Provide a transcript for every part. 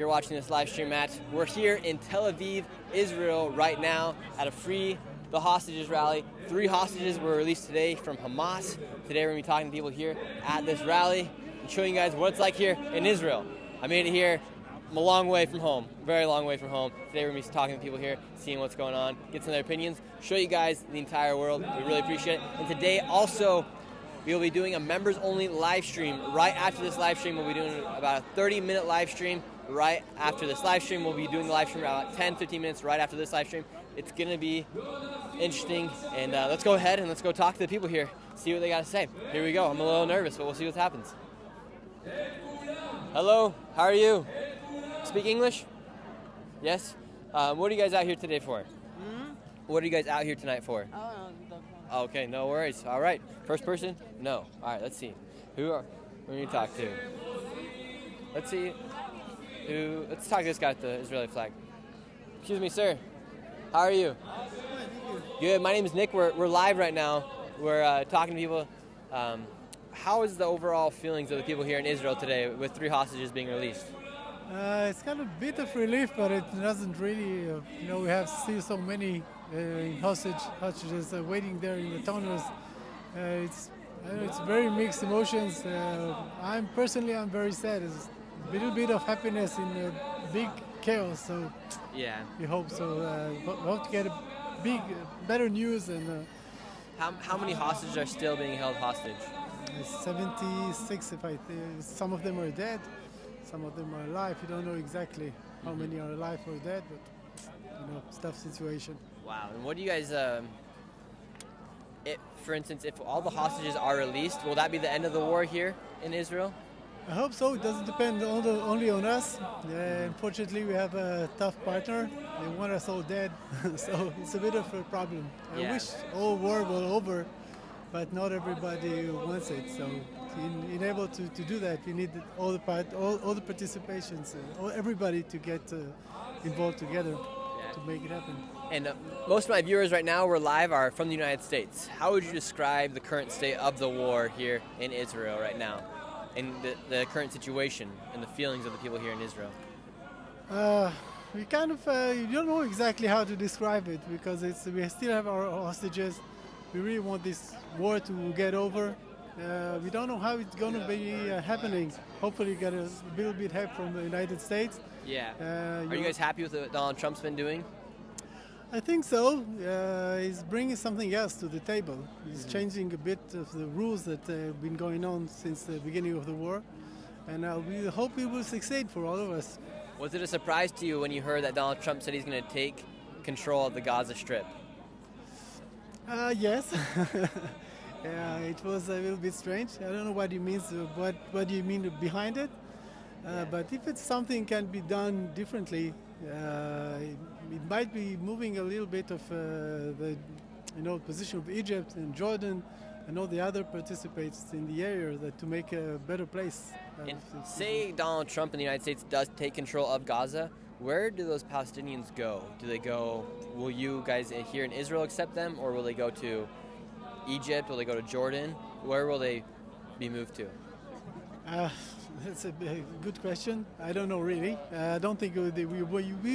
You're watching this live stream at. We're here in Tel Aviv, Israel right now at a Free the Hostages rally. 3 hostages were released today from Hamas. Today we're going to be talking to people here at this rally and showing you guys what it's like here in Israel. I made it here. I'm a long way from home, very long way from home. Today we're going to be talking to people here, seeing what's going on, get some of their opinions, show you guys the entire world. We really appreciate it. And today also, we will be doing a members-only live stream. Right after this live stream, we'll be doing about a 30-minute live stream. Right after this live stream, we'll be doing the live stream about 10-15 minutes right after this live stream. It's going to be interesting, and let's go ahead and let's go talk to the people here, see what they got to say. Here we go. I'm a little nervous, but we'll see what happens. Hello, how are you? Speak English? Yes? What are you guys out here today for? What are you guys out here tonight for? Okay, no worries. All right. First person? No. All right, let's see. Who are you talk to? Let's see. Let's talk to this guy with the Israeli flag. Excuse me, sir. How are you? Good. My name is Nick. We're live right now. We're talking to people. How is the overall feelings of the people here in Israel today with 3 hostages being released? It's kind of a bit of relief, but it doesn't really, we have still so many hostages waiting there in the tunnels. It's very mixed emotions. I'm very sad. It's a little bit of happiness in a big chaos. So yeah, we hope so. We hope to get a better news. And how many hostages are still being held hostage? 76. Some of them are dead. Some of them are alive. You don't know exactly how many are alive or dead, but it's a tough situation. Wow. And what do you guys, for instance, if all the hostages are released, will that be the end of the war here in Israel? I hope so. It doesn't depend only on us. Unfortunately, we have a tough partner. They want us all dead, so it's a bit of a problem. I wish all war were over, but not everybody wants it. So in able to do that, we need all the participations, everybody to get involved together to make it happen. And most of my viewers right now, we're live, are from the United States. How would you describe the current state of the war here in Israel right now, and the current situation and the feelings of the people here in Israel? We kind of you don't know exactly how to describe it because we still have our hostages. We really want this war to get over. We don't know how it's going to be happening. Hopefully get a little bit help from the United States. Yeah. Are you guys happy with what Donald Trump's been doing? I think so. He's bringing something else to the table. He's changing a bit of the rules that have been going on since the beginning of the war. And we hope he will succeed for all of us. Was it a surprise to you when you heard that Donald Trump said he's going to take control of the Gaza Strip? Yes. It was a little bit strange. I don't know what he means. What do you mean behind it? But if it's something can be done differently, it might be moving a little bit of the position of Egypt and Jordan and all the other participants in the area to make a better place. Say Donald Trump in the United States does take control of Gaza. Where do those Palestinians go? Do they go? Will you guys here in Israel accept them, or will they go to Egypt? Will they go to Jordan? Where will they be moved to? That's a good question. I don't know really. I don't think we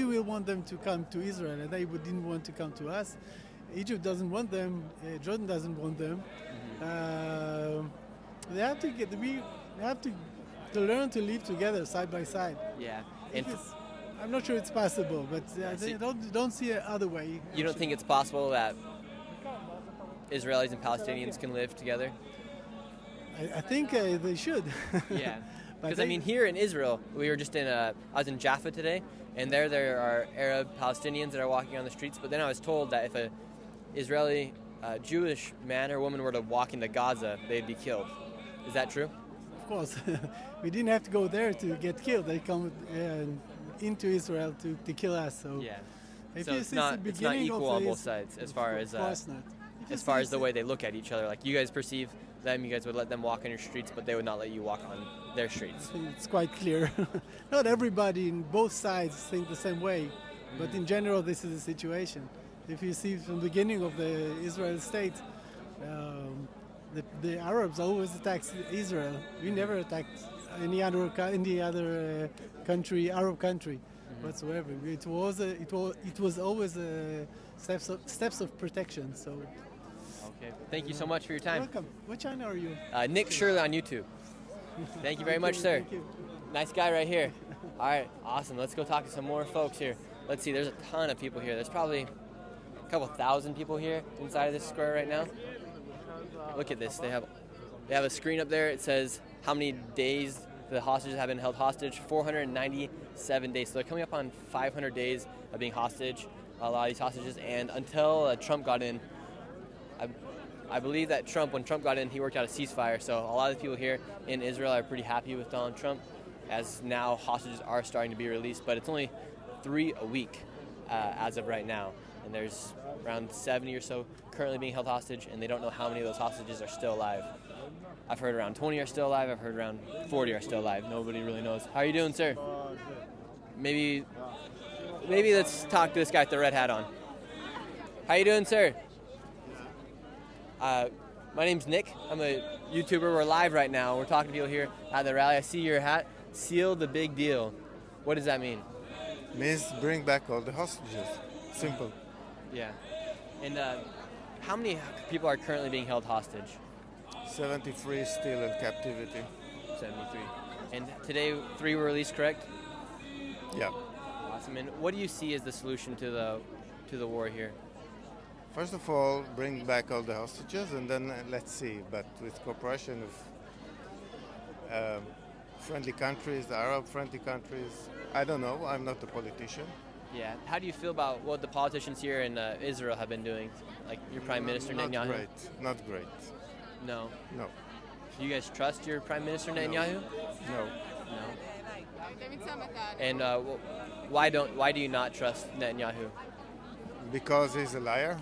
will want them to come to Israel, and they didn't want to come to us. Egypt doesn't want them. Jordan doesn't want them. They have to we have to learn to live together side by side. Yeah. I'm not sure it's possible, but don't see another way. You don't think it's possible that Israelis and Palestinians can live together? I think they should. Yeah. Because here in Israel, we were just I was in Jaffa today, and there are Arab Palestinians that are walking on the streets. But then I was told that if an Israeli Jewish man or woman were to walk into Gaza, they'd be killed. Is that true? Of course. We didn't have to go there to get killed. They come into Israel to kill us. So yeah. So it's not equal on both sides as far as the way they look at each other. Like you guys perceive them, you guys would let them walk on your streets, but they would not let you walk on their streets. It's quite clear. Not everybody in both sides think the same way, but in general this is the situation. If you see from the beginning of the Israel state, the Arabs always attacked Israel. We never attacked any other country, Arab country, whatsoever. It was always steps of protection. So. Okay. Thank you so much for your time. Welcome. What channel are you? Nick Shirley on YouTube. Thank you very much, sir. Thank you. Nice guy right here. All right, awesome. Let's go talk to some more folks here. Let's see, there's a ton of people here. There's probably a couple thousand people here inside of this square right now. Look at this. They have a screen up there. It says how many days the hostages have been held hostage. 497 days. So they're coming up on 500 days of being hostage, a lot of these hostages. And until Trump got in, I believe that when Trump got in, he worked out a ceasefire. So a lot of the people here in Israel are pretty happy with Donald Trump, as now hostages are starting to be released. But it's only 3 a week as of right now. And there's around 70 or so currently being held hostage, and they don't know how many of those hostages are still alive. I've heard around 20 are still alive. I've heard around 40 are still alive. Nobody really knows. How are you doing, sir? Maybe let's talk to this guy with the red hat on. How you doing, sir? My name's Nick. I'm a YouTuber. We're live right now. We're talking to people here at the rally. I see your hat. Seal the big deal. What does that mean? Means bring back all the hostages. Simple. Yeah. And how many people are currently being held hostage? 73 still in captivity. 73. And today 3 were released, correct? Yeah. Awesome. And what do you see as the solution to the war here? First of all, bring back all the hostages, and then let's see. But with cooperation of friendly countries, the Arab-friendly countries, I don't know. I'm not a politician. Yeah. How do you feel about what the politicians here in Israel have been doing? Like your Prime Minister Netanyahu? Not great. Not great. No. No. Do you guys trust your Prime Minister Netanyahu? No. No. And why do you not trust Netanyahu? Because he's a liar.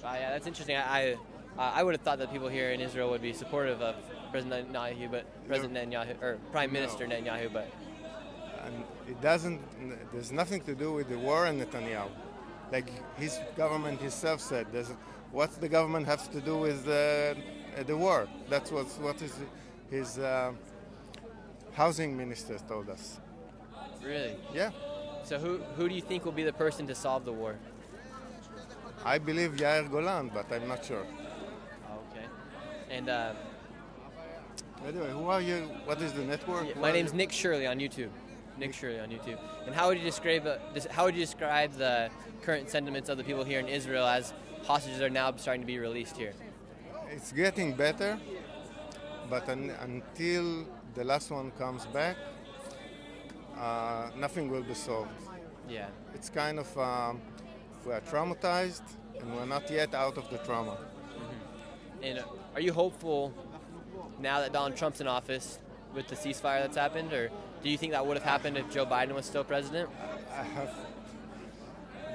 Yeah, that's interesting. I would have thought that people here in Israel would be supportive of President Netanyahu, Prime Minister Netanyahu, but And it doesn't. There's nothing to do with the war and Netanyahu. Like his government himself said, what the government has to do with the war? That's what his housing minister told us. Really? Yeah. So who do you think will be the person to solve the war? I believe Yair Golan, but I'm not sure. Okay. And By the way, who are you? What is the network? my name's Nick Shirley on YouTube. Nick Shirley on YouTube. And how would you describe the current sentiments of the people here in Israel as hostages are now starting to be released here? It's getting better, but until the last one comes back, nothing will be solved. Yeah. It's kind of we are traumatized, and we're not yet out of the trauma. Mm-hmm. And are you hopeful now that Donald Trump's in office with the ceasefire that's happened, or do you think that would have happened if Joe Biden was still president?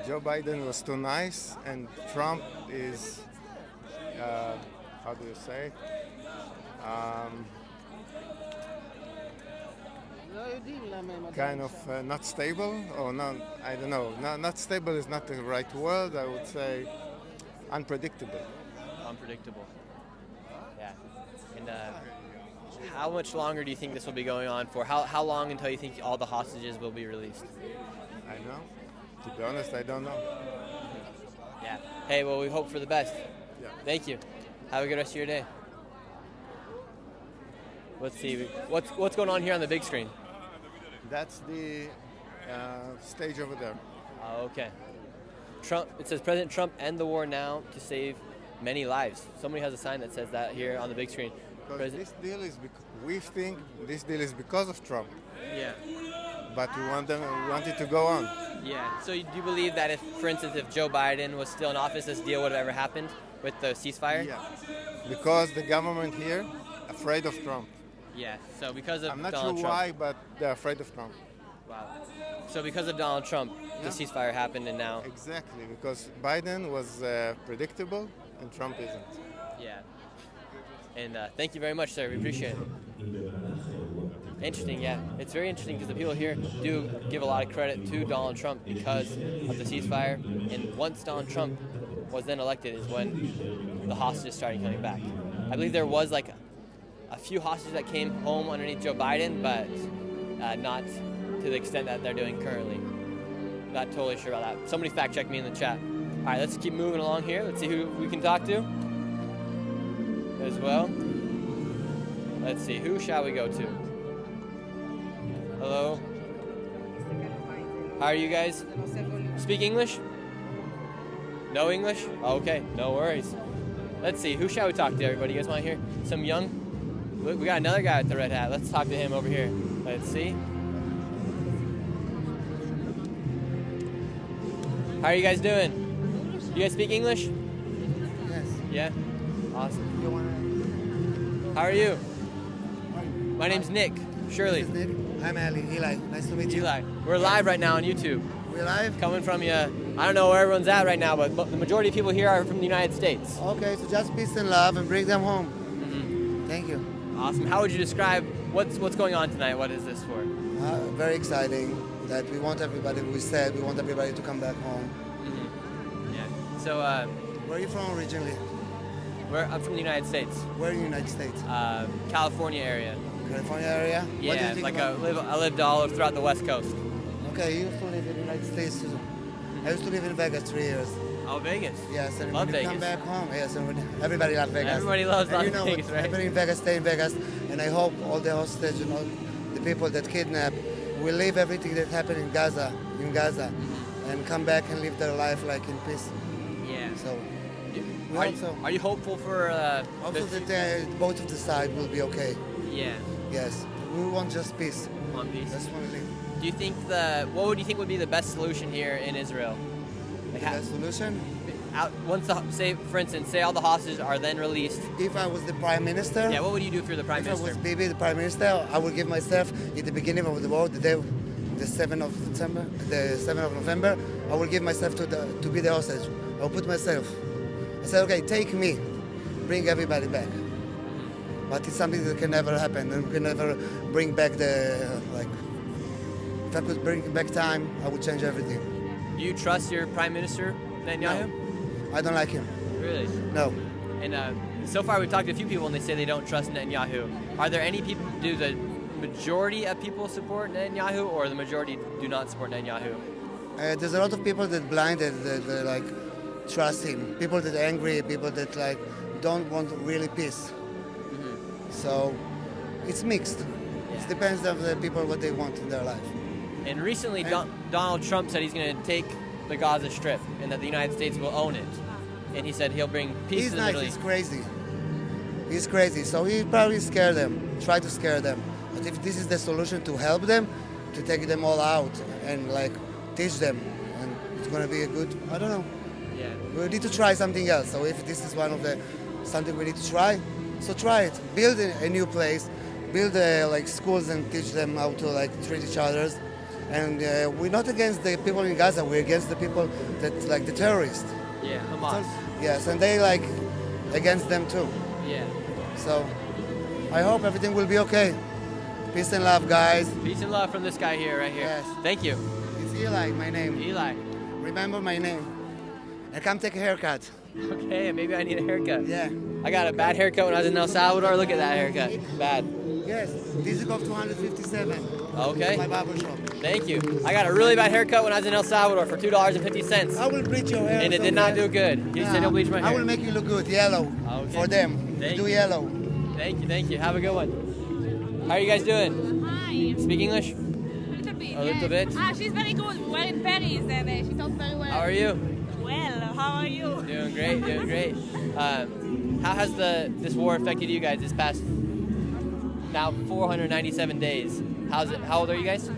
Joe Biden was too nice, and Trump is, how do you say? Kind of not stable, or not, I don't know. Not stable is not the right word. I would say unpredictable. Unpredictable. Yeah. And how much longer do you think this will be going on for? How long until you think all the hostages will be released? I know. To be honest, I don't know. Yeah. Hey, well, we hope for the best. Yeah. Thank you. Have a good rest of your day. Let's see. What's going on here on the big screen? That's the stage over there. Oh, okay. Trump. It says President Trump end the war now to save many lives. Somebody has a sign that says that here on the big screen. Because we think this deal is because of Trump. Yeah. But we want it to go on. Yeah. So do you believe that if, for instance, if Joe Biden was still in office, this deal would have ever happened with the ceasefire? Yeah. Because the government here afraid of Trump. Yeah. So because of I'm not Donald sure Trump. why, but they're afraid of Trump. Wow. So because of Donald Trump, the ceasefire happened, and now. Exactly, because Biden was predictable and Trump isn't. Yeah. And thank you very much, sir. We appreciate it. Interesting, yeah. It's very interesting because the people here do give a lot of credit to Donald Trump because of the ceasefire. And once Donald Trump was then elected is when the hostages started coming back. I believe there was like a few hostages that came home underneath Joe Biden, but not to the extent that they're doing currently. Not totally sure about that. Somebody fact check me in the chat. All right, let's keep moving along here. Let's see who we can talk to as well. Let's see, who shall we go to? Hello? How are you guys? Speak English? No English? Okay, no worries. Let's see, who shall we talk to, everybody? You guys want to hear some young? Look, we got another guy with the red hat. Let's talk to him over here. Let's see. How are you guys doing? You guys speak English? Yes. Yeah? Awesome. How are you? My name's Nick. Shirley. This is Nick. I'm Ali. Eli. Nice to meet you. Eli. We're live right now on YouTube. We're live? Coming from you. I don't know where everyone's at right now, but the majority of people here are from the United States. Okay, so just peace and love and bring them home. Mm-hmm. Thank you. Awesome. How would you describe what's going on tonight? What is this for? Very exciting that we want everybody, we want everybody to come back home. Mm-hmm. Yeah. So, where are you from originally? I'm from the United States. Where in the United States? California area. California area? What do you Yeah, think like about- I lived all throughout the West Coast. Okay, you used to live in the United States too. I used to live in Vegas 3 years. Oh, Vegas. Yes, and Love when you Vegas. come back home, yes, and everybody loves Vegas. Everybody loves and Las you know Vegas, what, right? Everybody in Vegas, stay in Vegas, and I hope all the hostages and all the people that kidnap will leave everything that happened in Gaza, and come back and live their life like in peace. Yeah. So, we Are you hopeful for? also that both of the side will be okay. Yeah. Yes, we want just peace. On peace. That's what we live. Do you think what would you think would be the best solution here in Israel? The best solution? Once for instance, say all the hostages are then released. If I was the prime minister, yeah, what would you do if you're the prime minister? If I was Bibi, the prime minister, I would give myself at the beginning of the war, the 7th of December, the 7th of November, I will give myself to be the hostage. I will put myself. I said, okay, take me, bring everybody back. But it's something that can never happen, and we can never bring back if I could bring back time, I would change everything. Do you trust your prime minister, Netanyahu? No, I don't like him. Really? No. And so far we've talked to a few people and they say they don't trust Netanyahu. Are there any people, do the majority of people support Netanyahu or the majority do not support Netanyahu? There's a lot of people that blinded, that trust him. People that are angry, people that don't want really peace. Mm-hmm. So it's mixed. Yeah. It depends on the people what they want in their life. And recently Donald Trump said he's going to take the Gaza Strip and that the United States will own it. And he said he'll bring peace to the Middle East. He's crazy. He's crazy. So he probably scare them, try to scare them. But if this is the solution to help them, to take them all out and teach them, and it's going to be a good, I don't know. Yeah. We need to try something else. So if this is one of something we need to try, so try it. Build a new place, build schools and teach them how to treat each other. And we're not against the people in Gaza. We're against the people that the terrorists. Yeah, Hamas. Yes, and they against them too. Yeah. So I hope everything will be okay. Peace and love, guys. Peace and love from this guy here, right here. Yes. Thank you. It's Eli, my name. Eli. Remember my name. And come take a haircut. Okay, maybe I need a haircut. Yeah. I got a bad haircut when I was in El Salvador. Look at that haircut. Bad. Yes. This is of 257. Okay. My barber shop. Thank you. I got a really bad haircut when I was in El Salvador for $2.50. I will bleach your hair. And it did not do good. You said you'll bleach my hair. I will make you look good, yellow. Okay. For them. Thank Do you. yellow. Thank you. Have a good one. How are you guys doing? Hi. Speak English? Little bit. A little bit? She's very good. We're in Paris and she talks very well. How are you? Well, how are you? Doing great. How has this war affected you guys this past now 497 days? How old are you guys?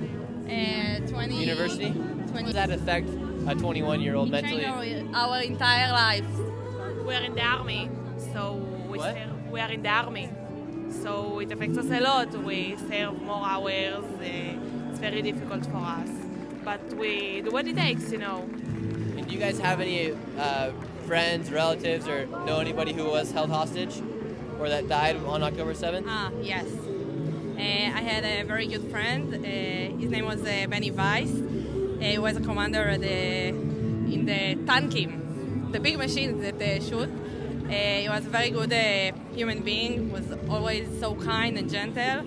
20. University? 20. How does that affect a 21-year-old mentally? Our entire life. We're in the army, so we are in the army. So it affects us a lot. We serve more hours. It's very difficult for us. But we do what it takes, And do you guys have any friends, relatives, or know anybody who was held hostage or that died on October 7th? Yes. I had a very good friend. His name was Benny Weiss. He was a commander in the tankim, the big machines that shoot. He was a very good human being, was always so kind and gentle,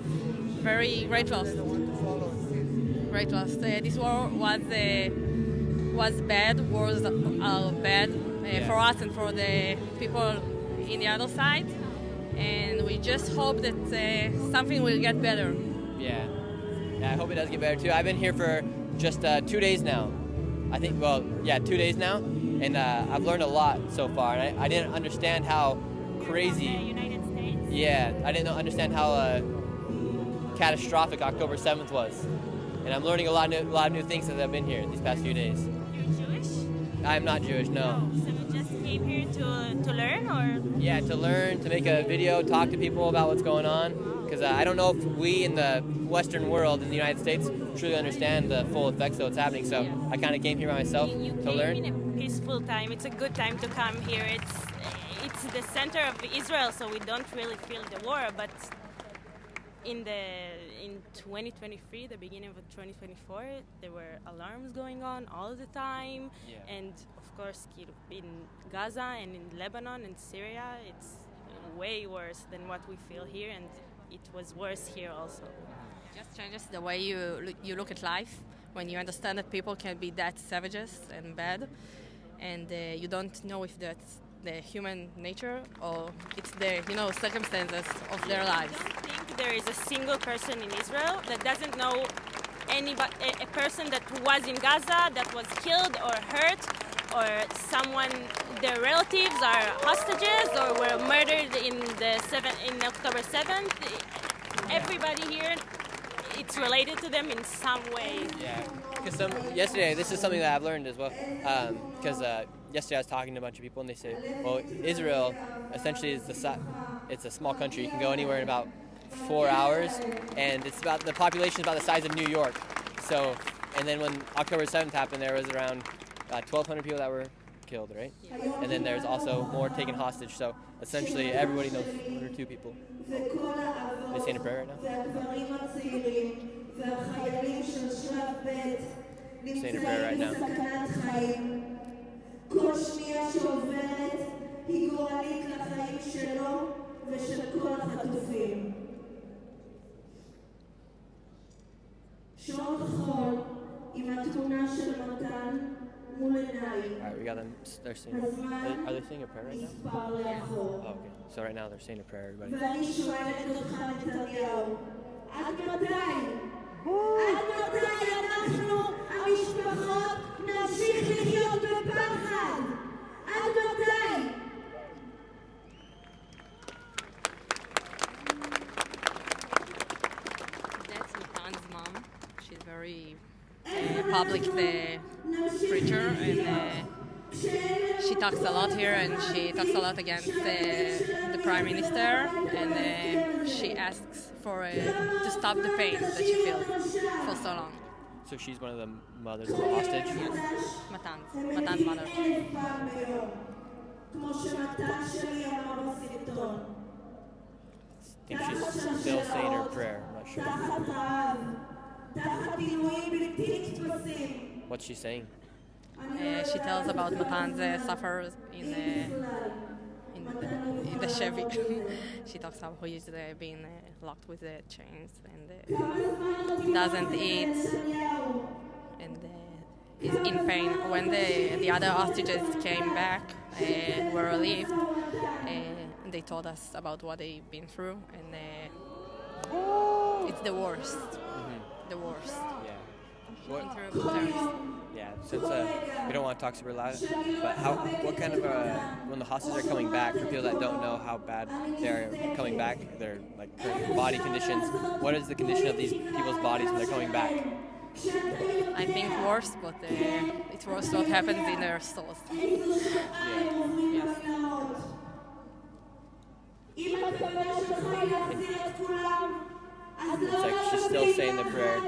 very great loss. Great loss. This war was bad, wars are bad for us and for the people in the other side, and we just hope that something will get better. Yeah, I hope it does get better too. I've been here for just 2 days now. I think, 2 days now, and I've learned a lot so far. And I didn't understand how crazy. The United States. Yeah, I didn't understand how catastrophic October 7th was, and I'm learning a lot of new things as I've been here these past few days. You're Jewish? I'm not Jewish, no. So you just came here to learn, or? Yeah, to learn, to make a video, talk to people about what's going on, because I don't know if we in the Western world, in the United States, truly understand the full effects of what's happening. So I kind of came here by myself to learn. You came in a peaceful time. It's a good time to come here. It's the center of Israel, so we don't really feel the war. But in 2023, the beginning of 2024, there were alarms going on all the time, and of course, in Gaza and in Lebanon and Syria, it's way worse than what we feel here, and it was worse here also. Just changes the way you look at life when you understand that people can be that savages and bad, and you don't know if that's the human nature or it's the circumstances of their lives. I don't think there is a single person in Israel that doesn't know a person that was in Gaza that was killed or hurt, or someone, their relatives are hostages or were murdered in October 7th. Everybody here, it's related to them in some way. Yeah, because yesterday, this is something that I've learned as well, because yesterday I was talking to a bunch of people and they say, well, Israel essentially is it's a small country. You can go anywhere in about 4 hours, and the population is about the size of New York. So, and then when October 7th happened, there was around 1,200 people that were killed, right? Yeah. And then there's also more taken hostage. So essentially, everybody knows 1 or 2 people. Oh. They saying a prayer right now? Saying a prayer right now. כל שנייה שעוברת היא גורלית לחיים שלו ושל כל החטופים. שעות חול עם התמונה של מתן מול עיניי. Alright, we got them. They're saying. Are they saying a prayer right now? Oh, okay. So right now they're saying a prayer, everybody. ואני שואלת אותך נתניהו, עד מתי? עד מתי אנחנו, המשפחות, נמשיך לחיות בפחד? עד מתי? That's Matan's mom. She's very public preacher, and she talks a lot here, and she talks a lot against the prime minister, and she asks to stop the pain that she feels for so long. So she's one of the mothers of the hostage? Yes, Matan's mother. I think she's still saying her prayer. I'm not sure. What's she saying? She tells about Matan's suffers in the Chevy. She talks about how he's being locked with the chains and doesn't eat and is in pain. When the other hostages came back, were relieved, they told us about what they've been through, and it's the worst. Mm-hmm. The worst. Yeah. Yeah, since we don't want to talk super loud, but what kind of, when the hostages are coming back, for people that don't know how bad they're coming back, their current body conditions, what is the condition of these people's bodies when they're coming back? I think worse, but it's worse what happens in their souls. It's like she's still saying the prayer.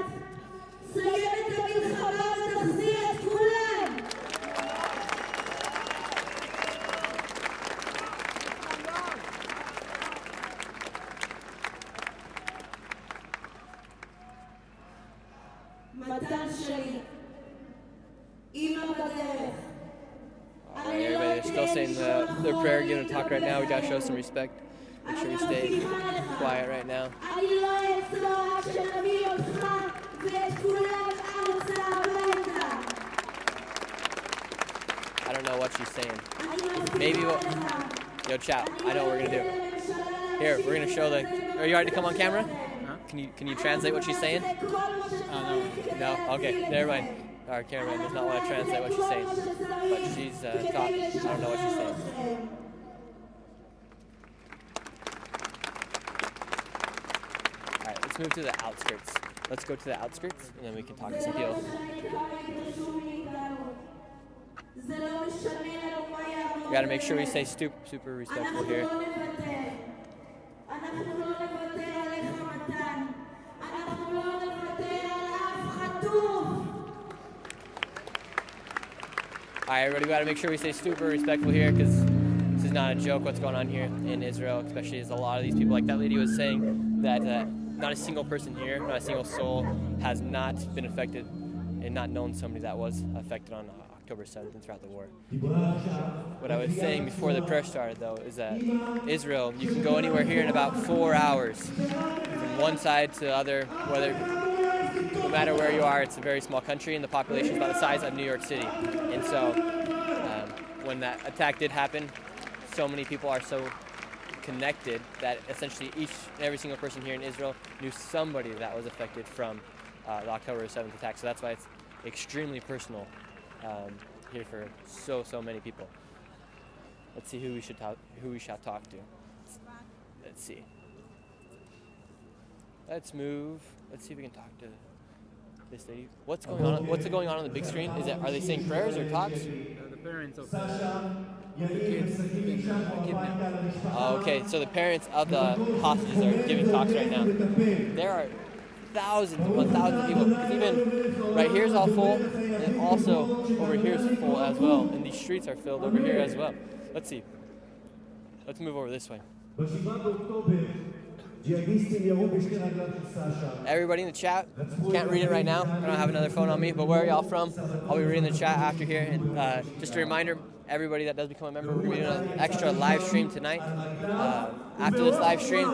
Everybody's still saying their prayer, giving a talk right now. We gotta show some respect. Make sure we stay quiet right now. I don't know what she's saying. Maybe yo, chat. I know what we're gonna do. Here, we're gonna show the. Are you ready to come on camera? Huh? Can you translate what she's saying? No. No. Okay. Never mind. Our cameraman does not want to translate what she's saying, but she's talking. I don't know what she's saying. All right, let's move to the outskirts. Let's go to the outskirts, and then we can talk to some people. We gotta make sure we stay super respectful here. Alright, everybody, we gotta make sure we stay super respectful here, because this is not a joke what's going on here in Israel, especially as a lot of these people, like that lady was saying, that not a single person here, not a single soul has not been affected and not known somebody that was affected on October 7th and throughout the war. What I was saying before the prayer started, though, is that Israel, you can go anywhere here in about 4 hours, from one side to the other, no matter where you are. It's a very small country, and the population is about the size of New York City. And so, when that attack did happen, so many people are so connected that essentially each and every single person here in Israel knew somebody that was affected from the October 7th attack. So that's why it's extremely personal here for so many people. Let's see who we shall talk to. Let's see. Let's move. Let's see if we can talk to this lady. What's going on? What's going on the big screen? Are they saying prayers or talks? The parents of the kids okay, so the parents of the hostages are giving talks right now. There are thousands upon thousands of people. Because even right here is all full, and also over here is full as well. And these streets are filled over here as well. Let's see. Let's move over this way. Everybody in the chat, can't read it right now. I don't have another phone on me, but where are y'all from? I'll be reading the chat after here. And just a reminder, everybody that does become a member, we're doing an extra live stream tonight. After this live stream,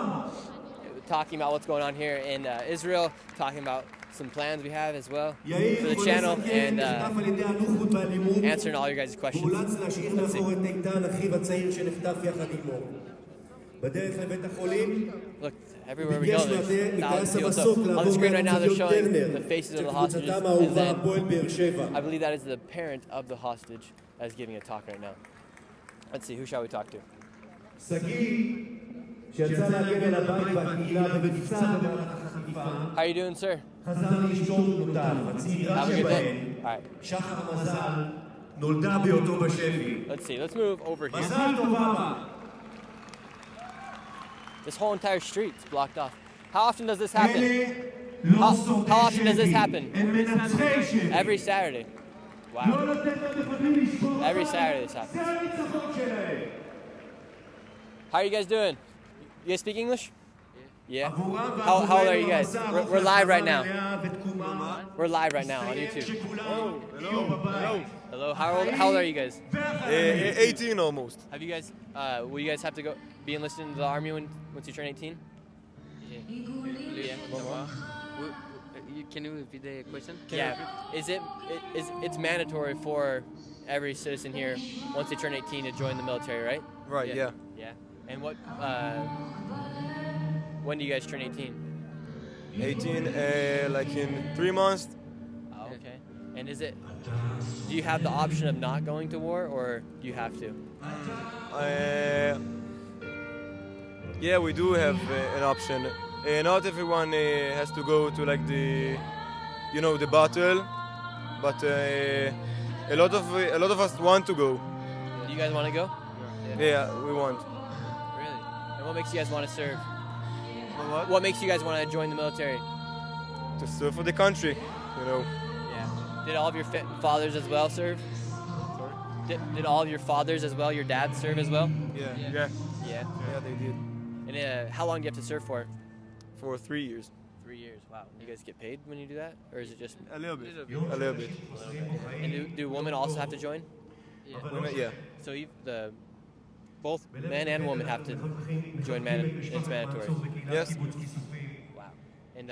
talking about what's going on here in Israel, talking about some plans we have as well for the channel, and answering all your guys' questions. Let's see. Look, everywhere we go, there's thousands of people. So on the screen right now, they're showing the faces of the hostages, and then I believe that is the parent of the hostage that is giving a talk right now. Let's see, who shall we talk to? How are you doing, sir? Have a good day. All right. Let's see, let's move over here. This whole entire street is blocked off. How often does this happen? How often does this happen? Every Saturday. Wow. Every Saturday this happens. How are you guys doing? You guys speak English? Yeah. How old are you guys? We're live right now. We're live right now on YouTube. Oh, hello. Hello. How old are you guys? 18 almost. Have you guys? Will you guys have to be enlisted into the army once you turn 18? Yeah. Can you repeat the question? Yeah. It's mandatory for every citizen here once they turn 18 to join the military, right? Right. Yeah. Yeah. And what? When do you guys turn 18? 18, like in 3 months. Oh, okay. And do you have the option of not going to war, or do you have to? Yeah, we do have an option. Not everyone has to go to like the battle, but a lot of us want to go. Do you guys want to go? Yeah, we want. Really? And what makes you guys want to serve? What? What makes you guys want to join the military? To serve for the country, Yeah. Did all of your fathers as well serve? Sorry? Did all of your fathers as well, your dads serve as well? Yeah. Yeah, they did. And how long do you have to serve for? For 3 years. 3 years. Wow. You guys get paid when you do that, or is it just A little bit. A little bit. And do women also have to join? Yeah. So both men and women have to join it's mandatory. Yes. Wow. And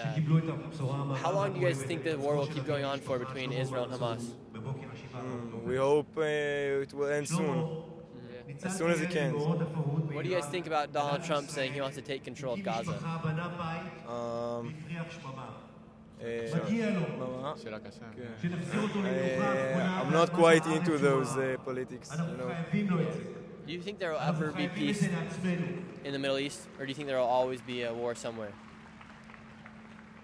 how long do you guys think the war will keep going on for between Israel and Hamas? We hope it will end soon. As soon as it can. What do you guys think about Donald Trump saying he wants to take control of Gaza? I'm not quite into those politics, Do you think there will ever be peace in the Middle East, or do you think there will always be a war somewhere?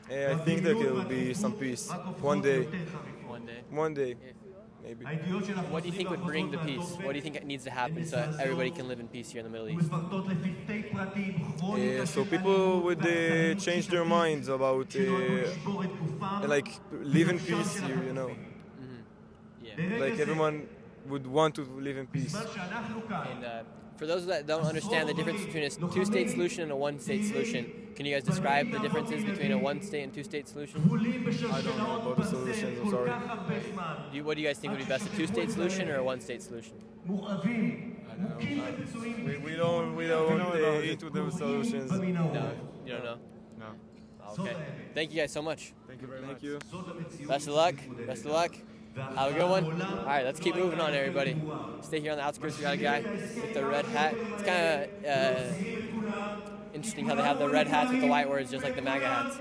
I think there will be some peace one day. One day? One day, maybe. What do you think would bring the peace? What do you think needs to happen so everybody can live in peace here in the Middle East? So people would change their minds about like live in peace here, Like everyone would want to live in peace. And for those that don't understand the difference between a two-state solution and a one-state solution, can you guys describe the differences between a one-state and two-state solution? I don't know about the solutions, I'm sorry. What do you guys think would be best, a two-state solution or a one-state solution? We don't into those solutions. No, you don't know? No. Okay. Thank you guys so much. Thank you very much. Thank you. Best of luck. Best of luck. Have a good one. All right, let's keep moving on, everybody. Stay here on the outskirts. We got a guy with the red hat. It's kind of interesting how they have the red hats with the white words, just like the MAGA hats.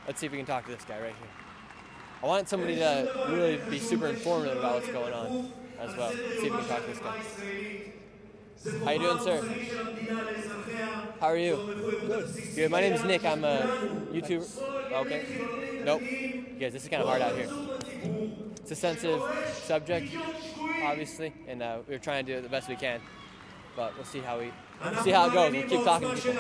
Let's see if we can talk to this guy right here. I want somebody to really be super informative about what's going on as well. Let's see if we can talk to this guy. How you doing, sir? How are you? Good. My name is Nick. I'm a YouTuber. Okay. Nope. Guys, this is kind of hard out here. It's a sensitive subject, obviously, and we're trying to do the best we can. But we'll see how it goes. We'll keep talking to people.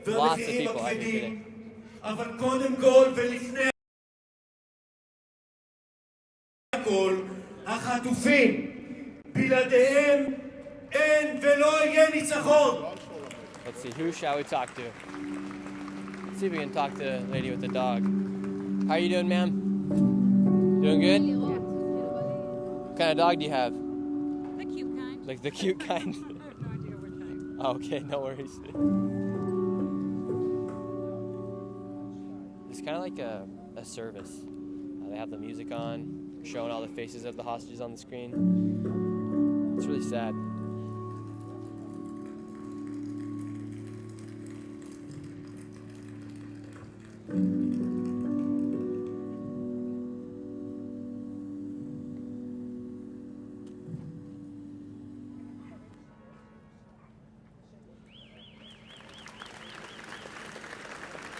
Lots of people out here today. החטופים, בלעדיהם אין ולא יהיה ניצחון. Let's see, who shall we talk to? Let's see if we can talk to the lady with the dog. How are you doing, ma'am? Doing good? What kind of dog do you have? The cute kind. Like the cute kind? Okay, no worries. It's kind of like a service. They have the music on, showing all the faces of the hostages on the screen. It's really sad.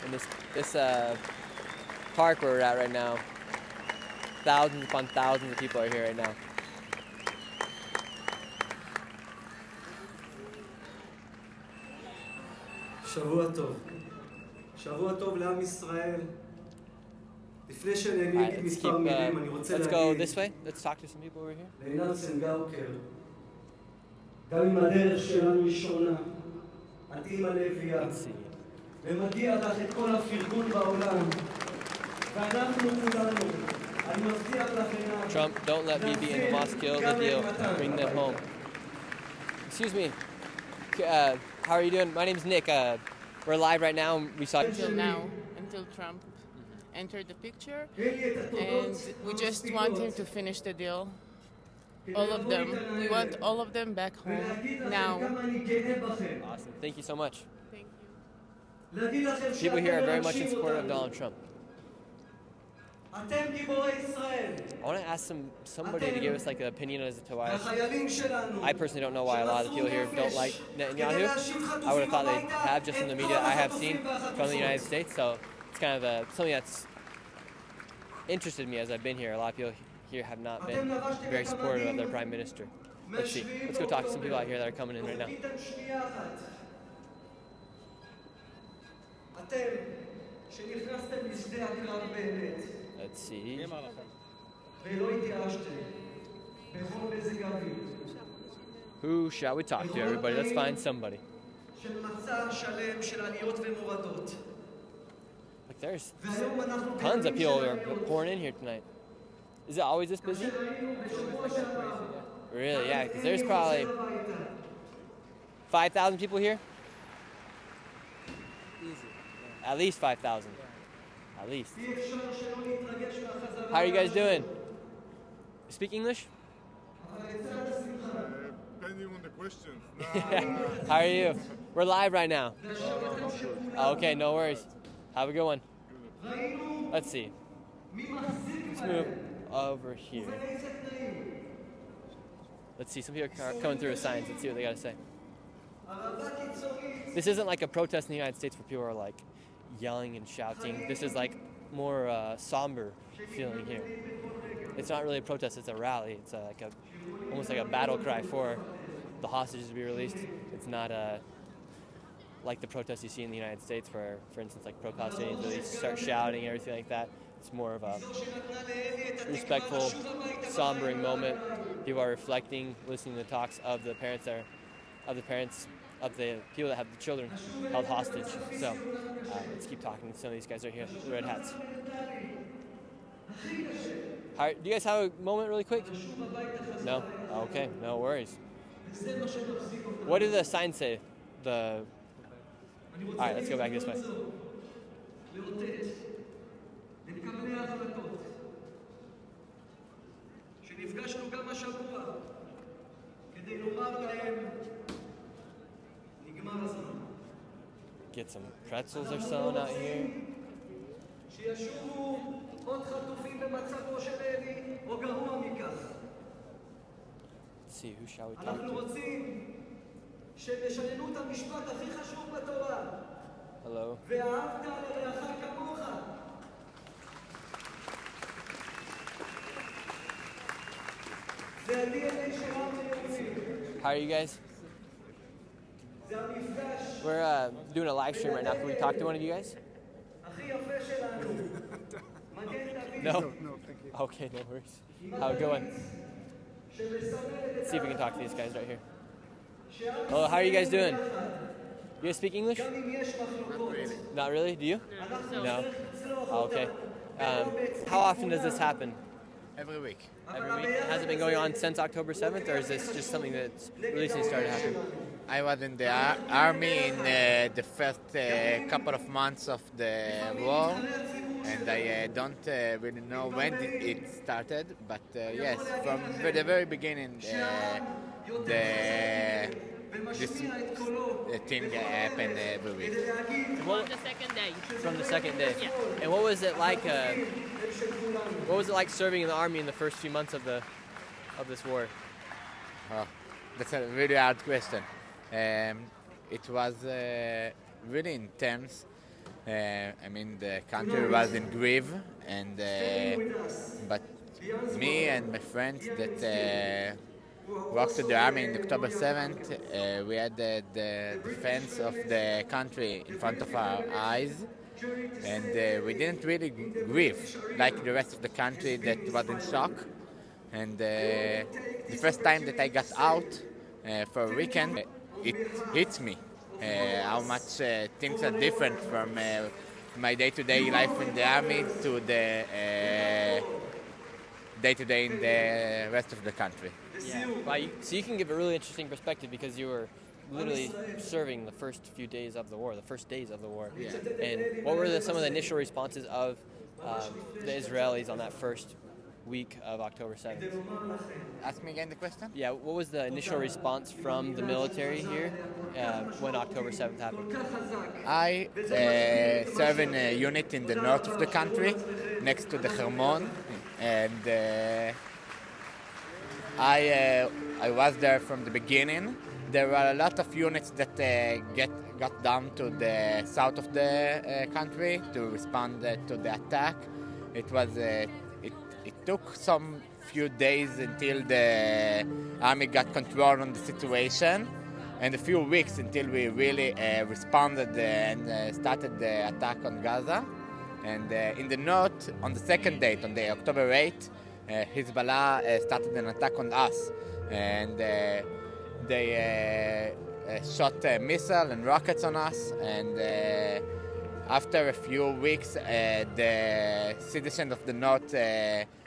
And this park where we're at right now, thousands upon thousands of people are here right now. שבוע טוב. שבוע טוב לעם ישראל. לפני שאני אגיד מספר מילים, אני רוצה להגיד... Let's go this way. Let's talk to some people over here. לעינב צנגאוקר, גם אם הדרך שלנו היא שונה, את אימא לביאה, ומגיע לך את כל הפרגון בעולם, ואנחנו כולנו, אני מבטיח לך עינב... Trump, don't let me and Hamas kill the deal. Bring them home. Excuse me. How are you doing? My name's Nick. We're live right now. We saw... Until Trump entered the picture, and we just want him to finish the deal. All of them. We want all of them back home now. Awesome. Thank you so much. Thank you. People here are very much in support of Donald Trump. I want to ask somebody to give us like an opinion as to why. I personally don't know why a lot of people here don't like Netanyahu. I would have thought they have, just from the media I have seen from the United States. So it's kind of something that's interested me as I've been here. A lot of people here have not been very supportive of their prime minister. Let's see. Let's go talk to some people out here that are coming in right now. Let's see. Who shall we talk to, everybody? Let's find somebody. Like there's tons of people that are pouring in here tonight. Is it always this busy? Really? Yeah, because there's probably 5,000 people here. Easy. Yeah. At least 5,000. Yeah. At least. How are you guys doing? You speak English? Depending on the questions. How are you? We're live right now. Okay, no worries. Have a good one. Let's see. Let's move over here. Let's see, some people are coming through with signs. Let's see what they got to say. This isn't like a protest in the United States where people are like yelling and shouting. This is like more somber feeling here. It's not really a protest, it's a rally. It's almost like a battle cry for the hostages to be released. It's not like the protests you see in the United States where, for instance, like pro-Palestinians really start shouting and everything like that. It's more of a respectful, sombering moment. People are reflecting, listening to the talks of the parents of the people that have the children held hostage. So let's keep talking to some of these guys right here, the red hats. Do you guys have a moment really quick? No? Okay, no worries. What do the signs say? All right, let's go back this way. Get some pretzels or something out here. Let's see, who shall we talk to? Hello. How are you guys? We're doing a live stream right now. Can we talk to one of you guys? No? No, thank you. Okay, no worries. How it going? Let's see if we can talk to these guys right here. Hello, how are you guys doing? You guys speak English? Not really. Not really? Do you? No. Oh, okay. How often does this happen? Every week. Every week? Has it been going on since October 7th, or is this just something that's recently started happening? I was in the army in the first couple of months of the war, and I don't really know when it started, but yes, from the very beginning, this thing happened every week. From the second day. From the second day. Yeah. And what was it like? What was it like serving in the army in the first few months of this war? Oh, that's a really hard question. It was really intense. I mean, the country was in grief, and but me and my friends that walked to the army in October 7th, we had the defense of the country in front of our eyes, and we didn't really grieve like the rest of the country that was in shock. And the first time that I got out for a weekend, it hits me how much things are different from my day-to-day life in the army to the day-to-day in the rest of the country. Yeah. Well, so you can give a really interesting perspective because you were literally serving the first few days of the war, the first days of the war. Yeah. And what were some of the initial responses of the Israelis on that first week of October 7th? Ask me again the question? Yeah, what was the initial response from the military here when October 7th happened? I serve in a unit in the north of the country, next to the Hermon, and I was there from the beginning. There were a lot of units that got down to the south of the country to respond to the attack. It was it took some few days until the army got control on the situation, and a few weeks until we really responded and started the attack on Gaza. And in the north, on the second date, on the October 8th, Hezbollah started an attack on us, and they shot missiles and rockets on us, and after a few weeks, the citizens of the north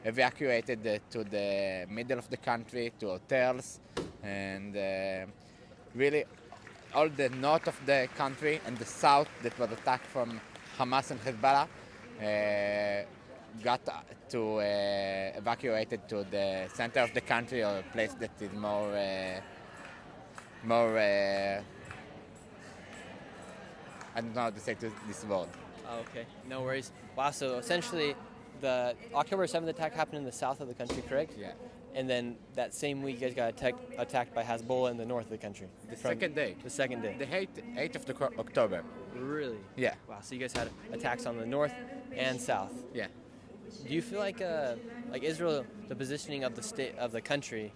evacuated to the middle of the country, to hotels, and really all the north of the country and the south that was attacked from Hamas and Hezbollah got to evacuated to the center of the country, or a place that is more I don't know how to say this word. Oh, okay, no worries. Wow, so essentially the October 7th attack happened in the south of the country, correct? Yeah. And then that same week, you guys got attacked by Hezbollah in the north of the country. The second day. The second day. The 8th of October. Really? Yeah. Wow, so you guys had attacks on the north and south. Yeah. Do you feel like Israel, the positioning of the state of the country?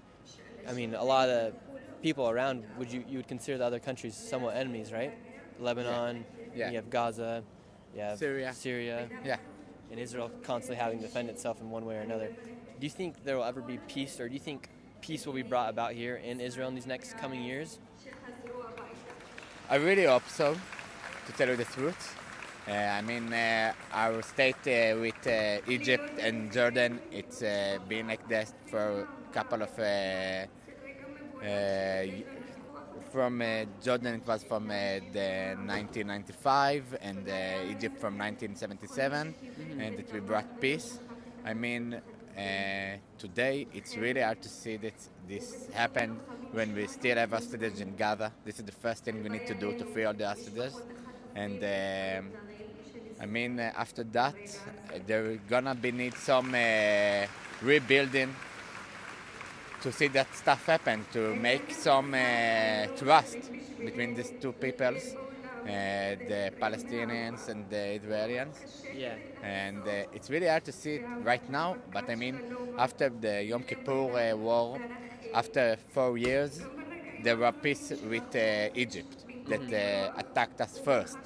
I mean, a lot of the people around, you would consider the other countries somewhat enemies, right? Lebanon, Yeah. you have Gaza, you have Syria. Yeah. And Israel constantly having to defend itself in one way or another. Do you think there will ever be peace, or do you think peace will be brought about here in Israel in these next coming years? I really hope so, to tell you the truth. I mean, our state with Egypt and Jordan, it's been like that for a couple of from Jordan it was from the 1995, and Egypt from 1977, and that we brought peace. I mean, today it's really hard to see that this happened when we still have hostages in Gaza. This is the first thing we need to do to free all the hostages, and I mean, after that, there gonna be need some rebuilding to see that stuff happen, to make some trust between these two peoples, the Palestinians and the Israelis. Yeah. And it's really hard to see it right now, but I mean, after the Yom Kippur war, after 4 years, there was peace with Egypt that attacked us first.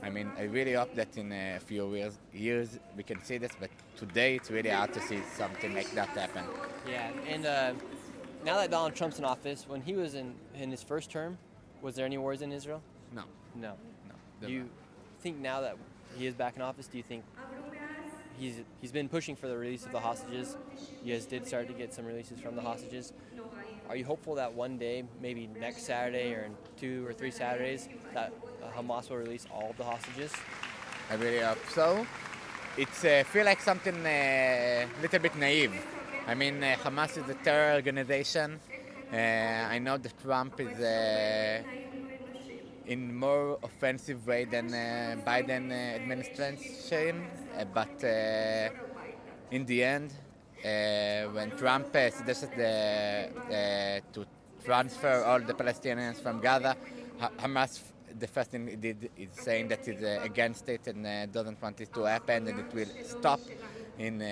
I mean, I really hope that in a few years we can see this, but today it's really hard to see something like that happen. Yeah, and now that Donald Trump's in office, when he was in his first term, was there any wars in Israel? No. No. No. Do you think now that he is back in office, do you think he's been pushing for the release of the hostages? You guys did start to get some releases from the hostages. Are you hopeful that one day, maybe next Saturday or in 2 or 3 Saturdays, that Hamas will release all of the hostages? I really hope so. It's feel like something little bit naive. I mean, Hamas is a terror organization. I know that Trump is in more offensive way than Biden administration, but in the end, when Trump suggested to transfer all the Palestinians from Gaza, Hamas, the first thing he did is saying that he's against it and doesn't want it to happen, and it will stop in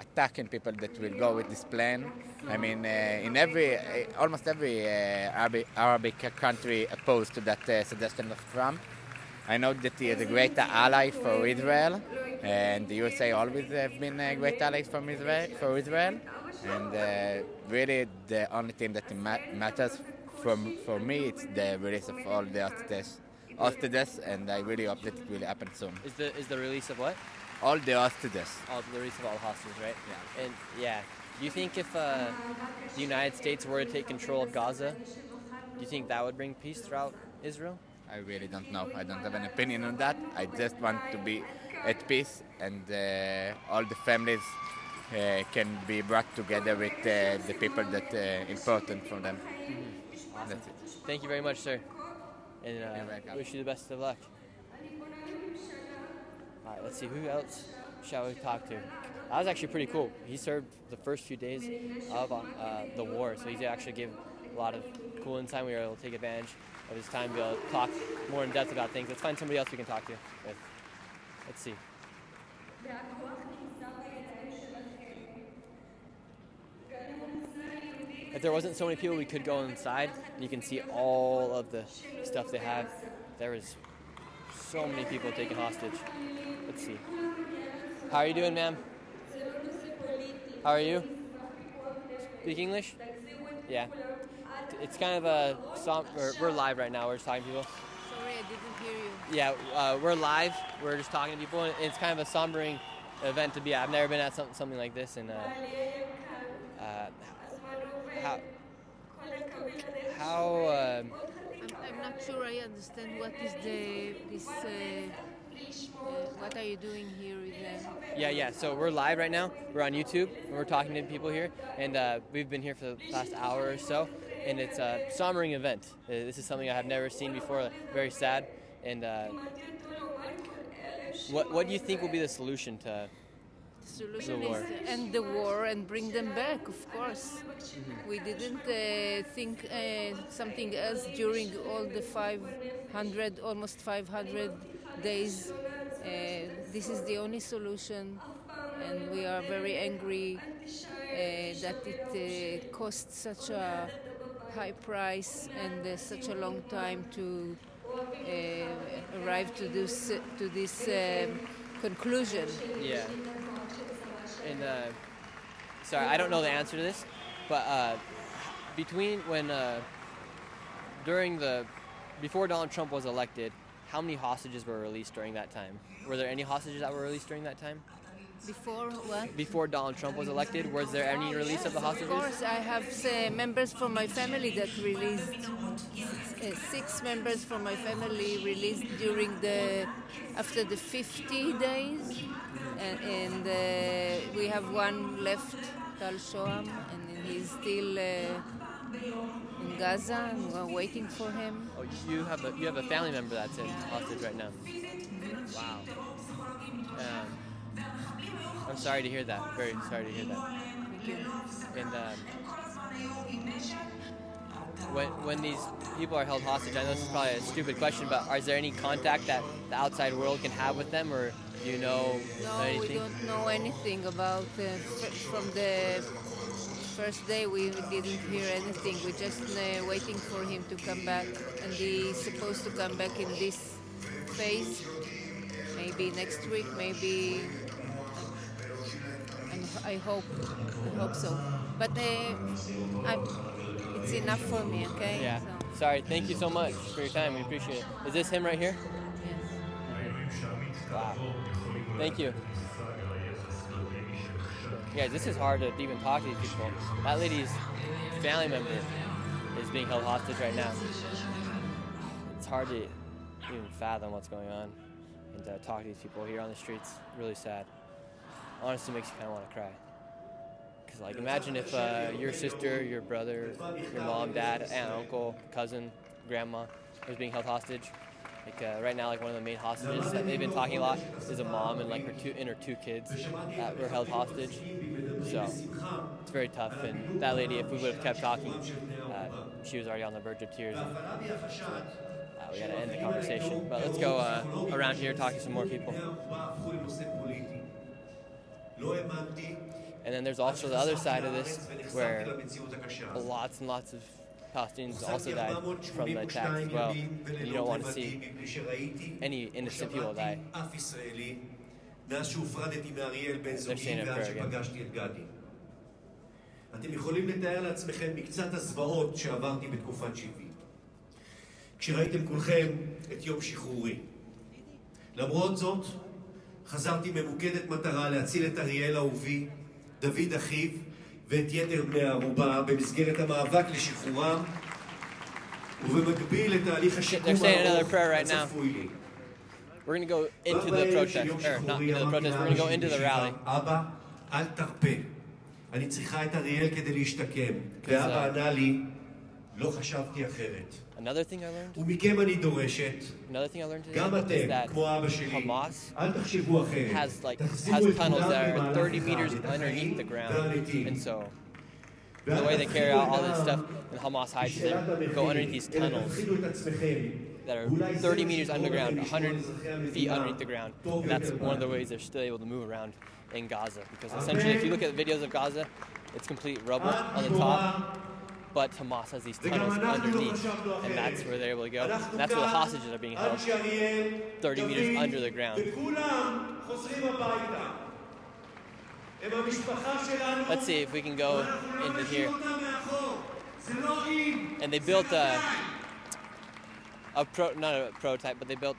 attacking people that will go with this plan. I mean, in almost every Arabic country opposed to that suggestion of Trump. I know that he is a great ally for Israel, and the USA always have been a great ally for Israel. And really, the only thing that matters for me, it's the release of all the hostages, and I really hope that it will happen soon. Is the release of what? All the hostages. Oh, the release of all the hostages, right? Yeah. And yeah, do you think if the United States were to take control of Gaza, do you think that would bring peace throughout Israel? I really don't know. I don't have an opinion on that. I just want to be at peace, and all the families can be brought together with the people that are important for them. Awesome. That's it. Thank you very much, sir. And wish you the best of luck. All right, let's see, who else shall we talk to? That was actually pretty cool. He served the first few days of the war, so he actually gave a lot of cool insight. We were able to take advantage of his time to be able to talk more in depth about things. Let's find somebody else we can talk to with. Let's see. If there wasn't so many people, we could go inside and you can see all of the stuff they have. There was so many people taken hostage. Let's see. How are you doing, ma'am? How are you? Speak English? Yeah. it's kind of a we're live right now. We're just talking to people. Sorry, I didn't hear you. Yeah, we're live. We're just talking to people, and it's kind of a sombering event to be at. I've never been at something like this, and I'm not sure I understand what is what are you doing here with them? Yeah. So we're live right now. We're on YouTube, and we're talking to people here, and we've been here for the past hour or so, and it's a sombering event. This is something I have never seen before. Very sad. And what do you think will be the solution to The solution the war? is to end the war and bring them back, of course. Mm-hmm. We didn't think something else during all the almost 500 days. This is the only solution, and we are very angry that it costs such a high price and such a long time to arrive to this conclusion. Yeah. And sorry, I don't know the answer to this, but between when before Donald Trump was elected, how many hostages were released during that time? Were there any hostages that were released during that time? Before what? Before Donald Trump was elected, was there any release of the hostages? Of course, I have members from my family that released. 6 members from my family released after the 50 days, and we have one left, Tal Shoam, and he's still in Gaza, and we're waiting for him. Oh, you have a family member that's in hostage right now. Mm-hmm. Wow. I'm sorry to hear that. Very sorry to hear that. Thank you. And when these people are held hostage, I know this is probably a stupid question, but is there any contact that the outside world can have with them, or do you know anything? No, we don't know anything about from the first day. We didn't hear anything. We're just waiting for him to come back, and he's supposed to come back in this phase, maybe next week, maybe. I hope so. But it's enough for me, okay? Yeah. So. Sorry. Thank you so much for your time. We appreciate it. Is this him right here? Yes. Wow. Thank you. Yeah, this is hard to even talk to these people. That lady's family member is being held hostage right now. It's hard to even fathom what's going on and talk to these people here on the streets. Really sad. Honestly, makes you kind of want to cry. Because, like, imagine if your sister, your brother, your mom, dad, aunt, uncle, cousin, grandma was being held hostage. Like, right now, like, one of the main hostages that they've been talking a lot is a mom and, like, her two kids that were held hostage. So, it's very tough. And that lady, if we would have kept talking, she was already on the verge of tears. We got to end the conversation. But let's go around here, talk to some more people. And then there's also the other side of this, where lots and lots of Palestinians also died from the attacks as well. And you don't want to see any innocent people die. They're saying a prayer again. אתם יכולים לתאר לעצמכם מקצת הזוועות שעברתי בתקופת שבי. כשראיתם כולכם את יום שחרורי. למרות זאת, חזרתי ממוקדת מטרה להציל את אריאל אהובי, דוד אחיו ואת יתר בני הערובה במסגרת המאבק לשחרורם ובמקביל לתהליך השיקום הצפוי לי. We're going to go into the protest, or not into the protest, we're going to go into the rally. אבא, אל תרפה. אני צריכה את אריאל כדי להשתקם. ואבא ענה לי, לא חשבתי אחרת. Another thing I learned גם today is that Hamas has tunnels that are 30 meters underneath the ground. And so the way they carry out all this stuff, and Hamas hides them, go underneath these tunnels that are 30 meters underground, 100 feet underneath the ground. And that's one of the ways they're still able to move around in Gaza. Because essentially, if you look at the videos of Gaza, it's complete rubble on the top. But Hamas has these tunnels underneath, and that's where they're able to go. And that's where the hostages are being held, 30 meters under the ground. Let's see if we can go into here. And they built not a prototype, but they built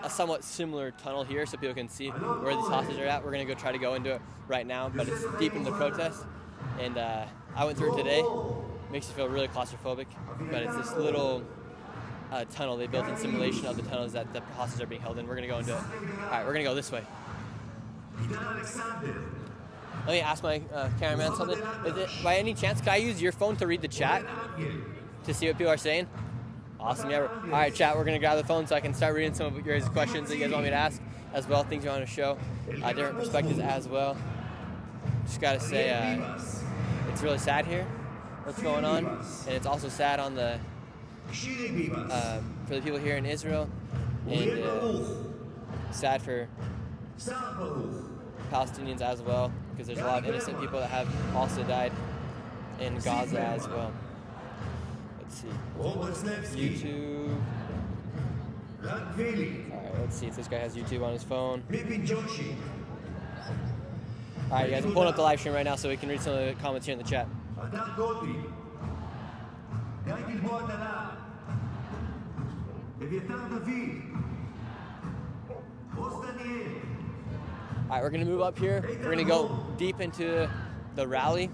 a somewhat similar tunnel here so people can see where these hostages are at. We're going to try to go into it right now, but it's deep into the protest. And I went through it today. Makes you feel really claustrophobic, but it's this little tunnel they built in simulation of the tunnels that the hostages are being held in. We're going to go into it. All right, we're going to go this way. Let me ask my cameraman something. Is it, by any chance, can I use your phone to read the chat to see what people are saying? Awesome. Yeah. All right, chat, we're going to grab the phone so I can start reading some of your guys' questions that you guys want me to ask as well, things you want to show, different perspectives as well. Just got to say, it's really sad here, what's going on, and it's also sad on the for the people here in Israel, and sad for Palestinians as well, because there's a lot of innocent people that have also died in Gaza as well. Let's see. YouTube. Alright, let's see if this guy has YouTube on his phone. Alright, you guys, I'm pulling up the live stream right now so we can read some of the comments here in the chat. Alright, we're going to move up here. We're going to go deep into the rally.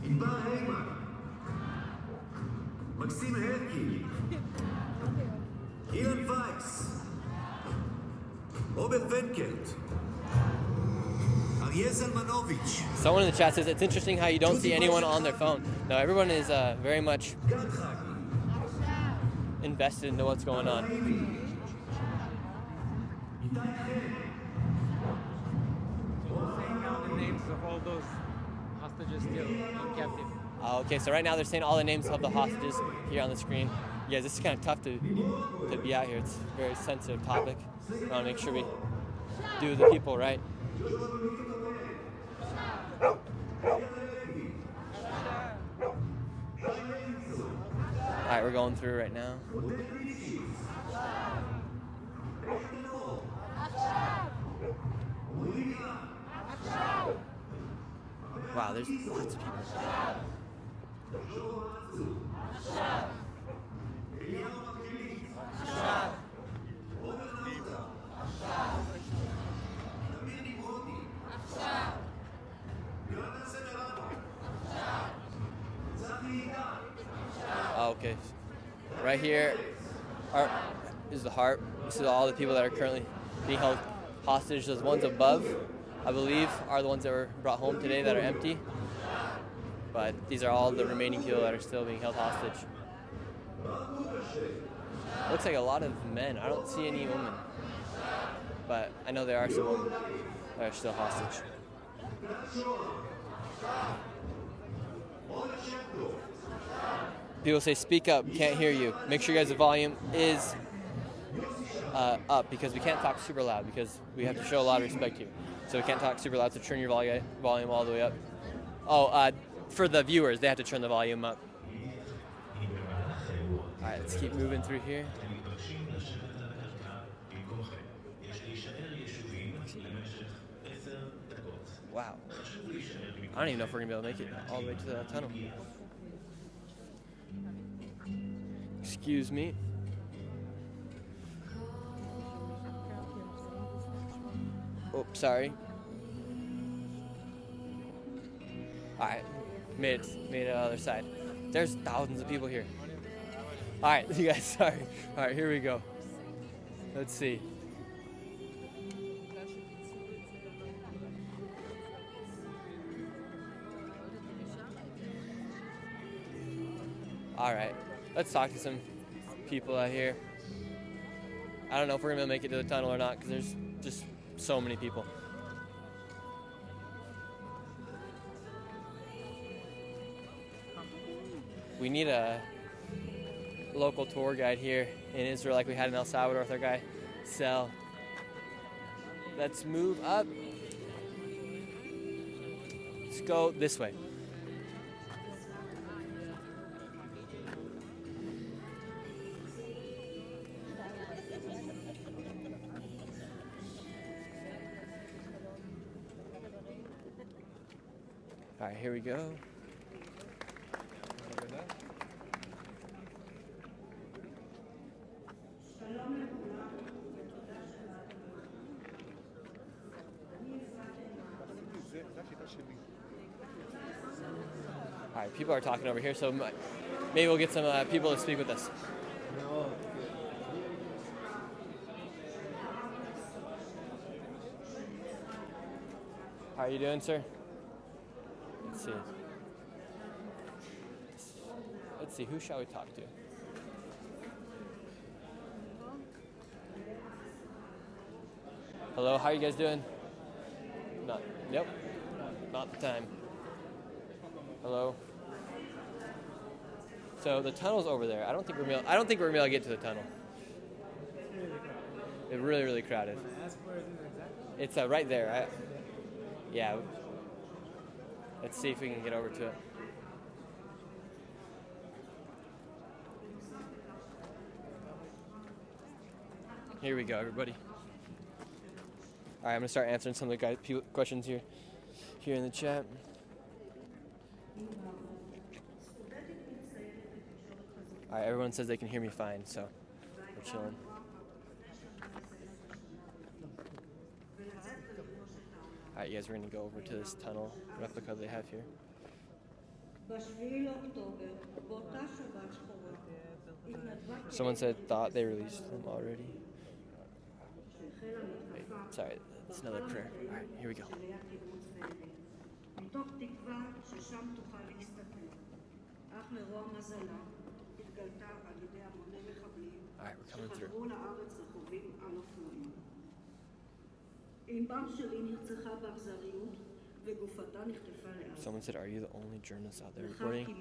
Someone in the chat says it's interesting how you don't see anyone on their phone. No, everyone is very much invested into what's going on. Names of all those hostages still in captive. Okay, so right now they're saying all the names of the hostages here on the screen. Yeah, this is kind of tough to be out here. It's a very sensitive topic. We want to make sure we do the people right. All right, we're going through right now. Wow, there's lots of people. Oh, okay. Right here is the heart. This is all the people that are currently being held hostage. Those ones above, I believe, are the ones that were brought home today that are empty. But these are all the remaining people that are still being held hostage. Looks like a lot of men. I don't see any women. But I know there are some women that are still hostage. People say, speak up, can't hear you. Make sure you guys' the volume is up, because we can't talk super loud, because we have to show a lot of respect here. So we can't talk super loud, so turn your volume all the way up. Oh, for the viewers, they have to turn the volume up. All right, let's keep moving through here. Wow. I don't even know if we're going to be able to make it all the way to the tunnel. Excuse me. Oh, sorry. Alright, made it to the other side. There's thousands of people here. Alright, you guys, sorry. Alright, here we go. Let's see. Alright, let's talk to some people out here. I don't know if we're going to make it to the tunnel or not, because there's just so many people. We need a local tour guide here in Israel like we had in El Salvador with our guy, Sel. Let's move up. Let's go this way. All right, here we go. All right, people are talking over here, so maybe we'll get some people to speak with us. How are you doing, sir? Let's see. Let's see, who shall we talk to? Hello, how are you guys doing? Nope, not the time. Hello. So the tunnel's over there. I don't think we're gonna be able to get to the tunnel. It's really, really crowded. It's right there. Yeah. Let's see if we can get over to it. Here we go, everybody. All right, I'm gonna start answering some of the questions here in the chat. All right, everyone says they can hear me fine, so we're chilling. All right, you guys, we're gonna go over to this tunnel replica they have here. Someone thought they released them already. Wait, sorry, it's another prayer. All right, here we go. All right, we're coming through. Someone said, "Are you the only journalist out there reporting?"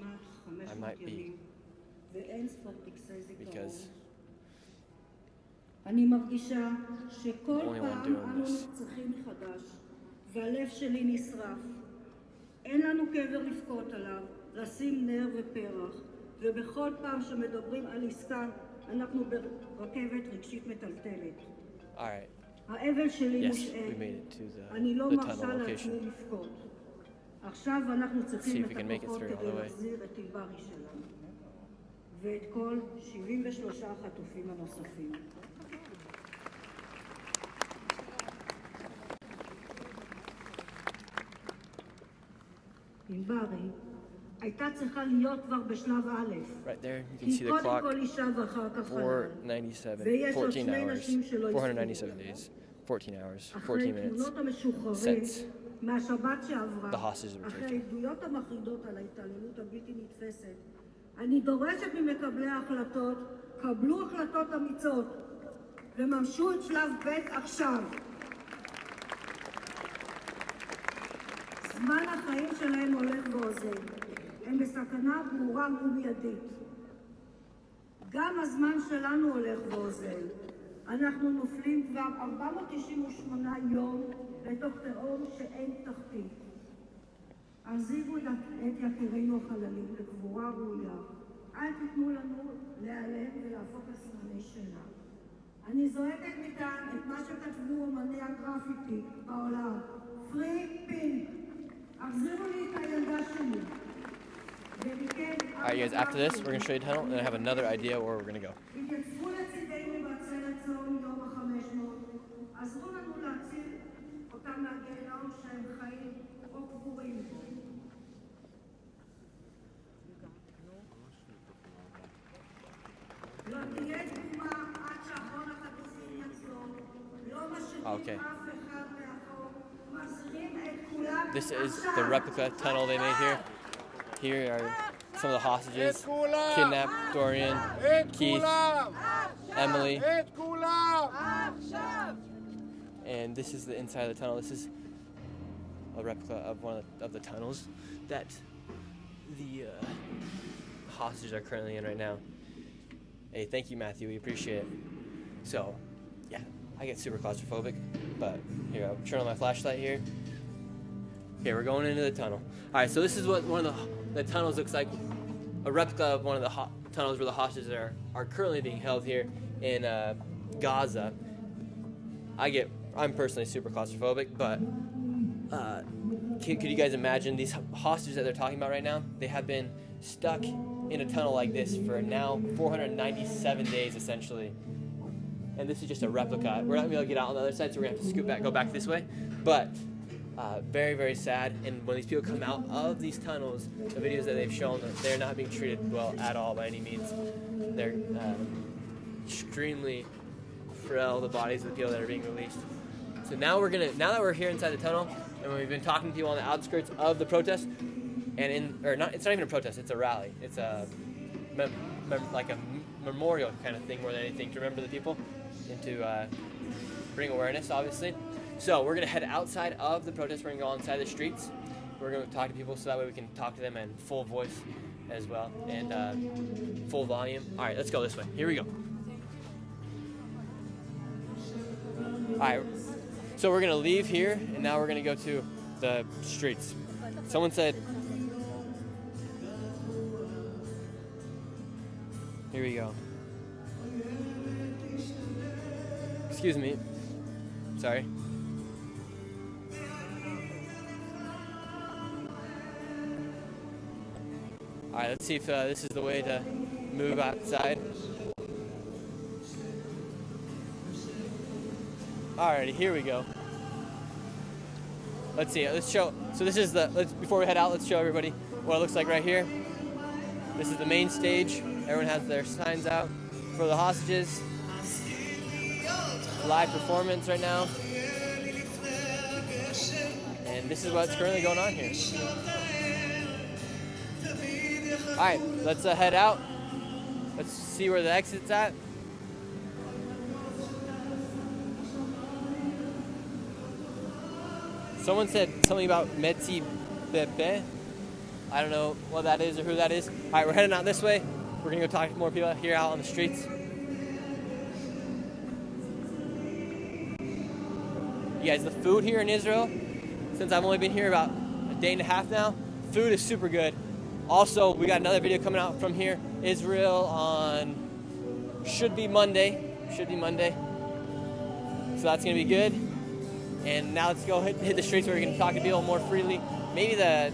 I might be, because אני מרגישה שכל only one פעם doing אנו this. נרצחים מחדש, והלב שלי נשרף. אין לנו קבר לבכות עליו, לשים נר ופרח, ובכל פעם שמדברים על עסקה, אנחנו ברכבת רגשית מטלטלת. האבל שלי מושעה, אני לא מרשה לעצמי לבכות. עכשיו אנחנו צריכים את הכוחות כדי להחזיר את טיברי שלנו, ואת כל 73 החטופים הנוספים. ענברי הייתה צריכה להיות כבר בשלב א'. Right there, you can see the clock. 497 hours, 497 days, 14 hours, 14 minutes since the hostages were אחרי taken. העדויות המחרידות על ההתעללות הבלתי נתפסת, אני דורשת ממקבלי ההחלטות, קבלו החלטות אמיצות וממשו את שלב ב' עכשיו. זמן החיים שלהם הולך ואוזל. הם בסכנה ברורה ומיידית. גם הזמן שלנו הולך ואוזל. אנחנו נופלים כבר 498 יום לתוך תהום שאין תחתית. עזיבו את יקירינו החללים לקבורה ראויה. אל תיתנו לנו להיעלם ולהפוך לסימני שינה. אני זועקת מכאן את מה שכתבו אומני הגרפיטי בעולם. פרי פינק. החזירו לי את הילדה שלי. All right, you guys, after this, we're going to show you the tunnel, and I have another idea where we're going to go. התייצבו לצידנו בעצרת ציון יום ה-500. עזרו לנו להציל אותם מהגיהנום שהם חיים או קבורים. לא תהיה תגומה עד שאחרון החטופים יחזור. לא משאירים אף אחד מאחור. מחזירים את כולם. This is the replica tunnel they made here. Here are some of the hostages kidnapped: Dorian, Keith, Emily. And this is the inside of the tunnel. This is a replica of one of the tunnels that the hostages are currently in right now. Hey, thank you, Matthew. We appreciate it. So, yeah, I get super claustrophobic, but here, I'll turn on my flashlight here. Okay, we're going into the tunnel. All right, so this is what one of the tunnels looks like. A replica of one of the tunnels where the hostages are currently being held here in Gaza. I'm personally super claustrophobic, but could you guys imagine these hostages that they're talking about right now? They have been stuck in a tunnel like this for now 497 days, essentially. and this is just a replica. We're not going to be able to get out on the other side, so we're going to have to scoot back, go back this way. But very, very sad. And when these people come out of these tunnels, the videos that they've shown, they're not being treated well at all by any means. They're extremely frail, the bodies of the people that are being released. So now now that we're here inside the tunnel, and we've been talking to people on the outskirts of the protest, and it's not even a protest, it's a rally. It's a like a memorial kind of thing more than anything to remember the people and to bring awareness, obviously. So we're gonna head outside of the protest. We're gonna go inside the streets. We're gonna talk to people so that way we can talk to them in full voice as well and full volume. All right, let's go this way. Here we go. All right, so we're gonna leave here, and now we're gonna go to the streets. Someone said, here we go. Excuse me. Sorry. All right, let's see if this is the way to move outside. Alrighty, here we go. Let's see. Let's show. So this is before we head out, let's show everybody what it looks like right here. This is the main stage. Everyone has their signs out for the hostages. Live performance right now. And this is what's currently going on here. All right, let's head out. Let's see where the exit's at. Someone said something about Metsi Pepe. I don't know what that is or who that is. All right, we're heading out this way. We're gonna go talk to more people here out on the streets. You guys, the food here in Israel, since I've only been here about a day and a half now, food is super good. Also, we got another video coming out from here, Israel, on should be Monday. So that's gonna be good. And now let's go hit the streets where we can talk to people more freely. Maybe the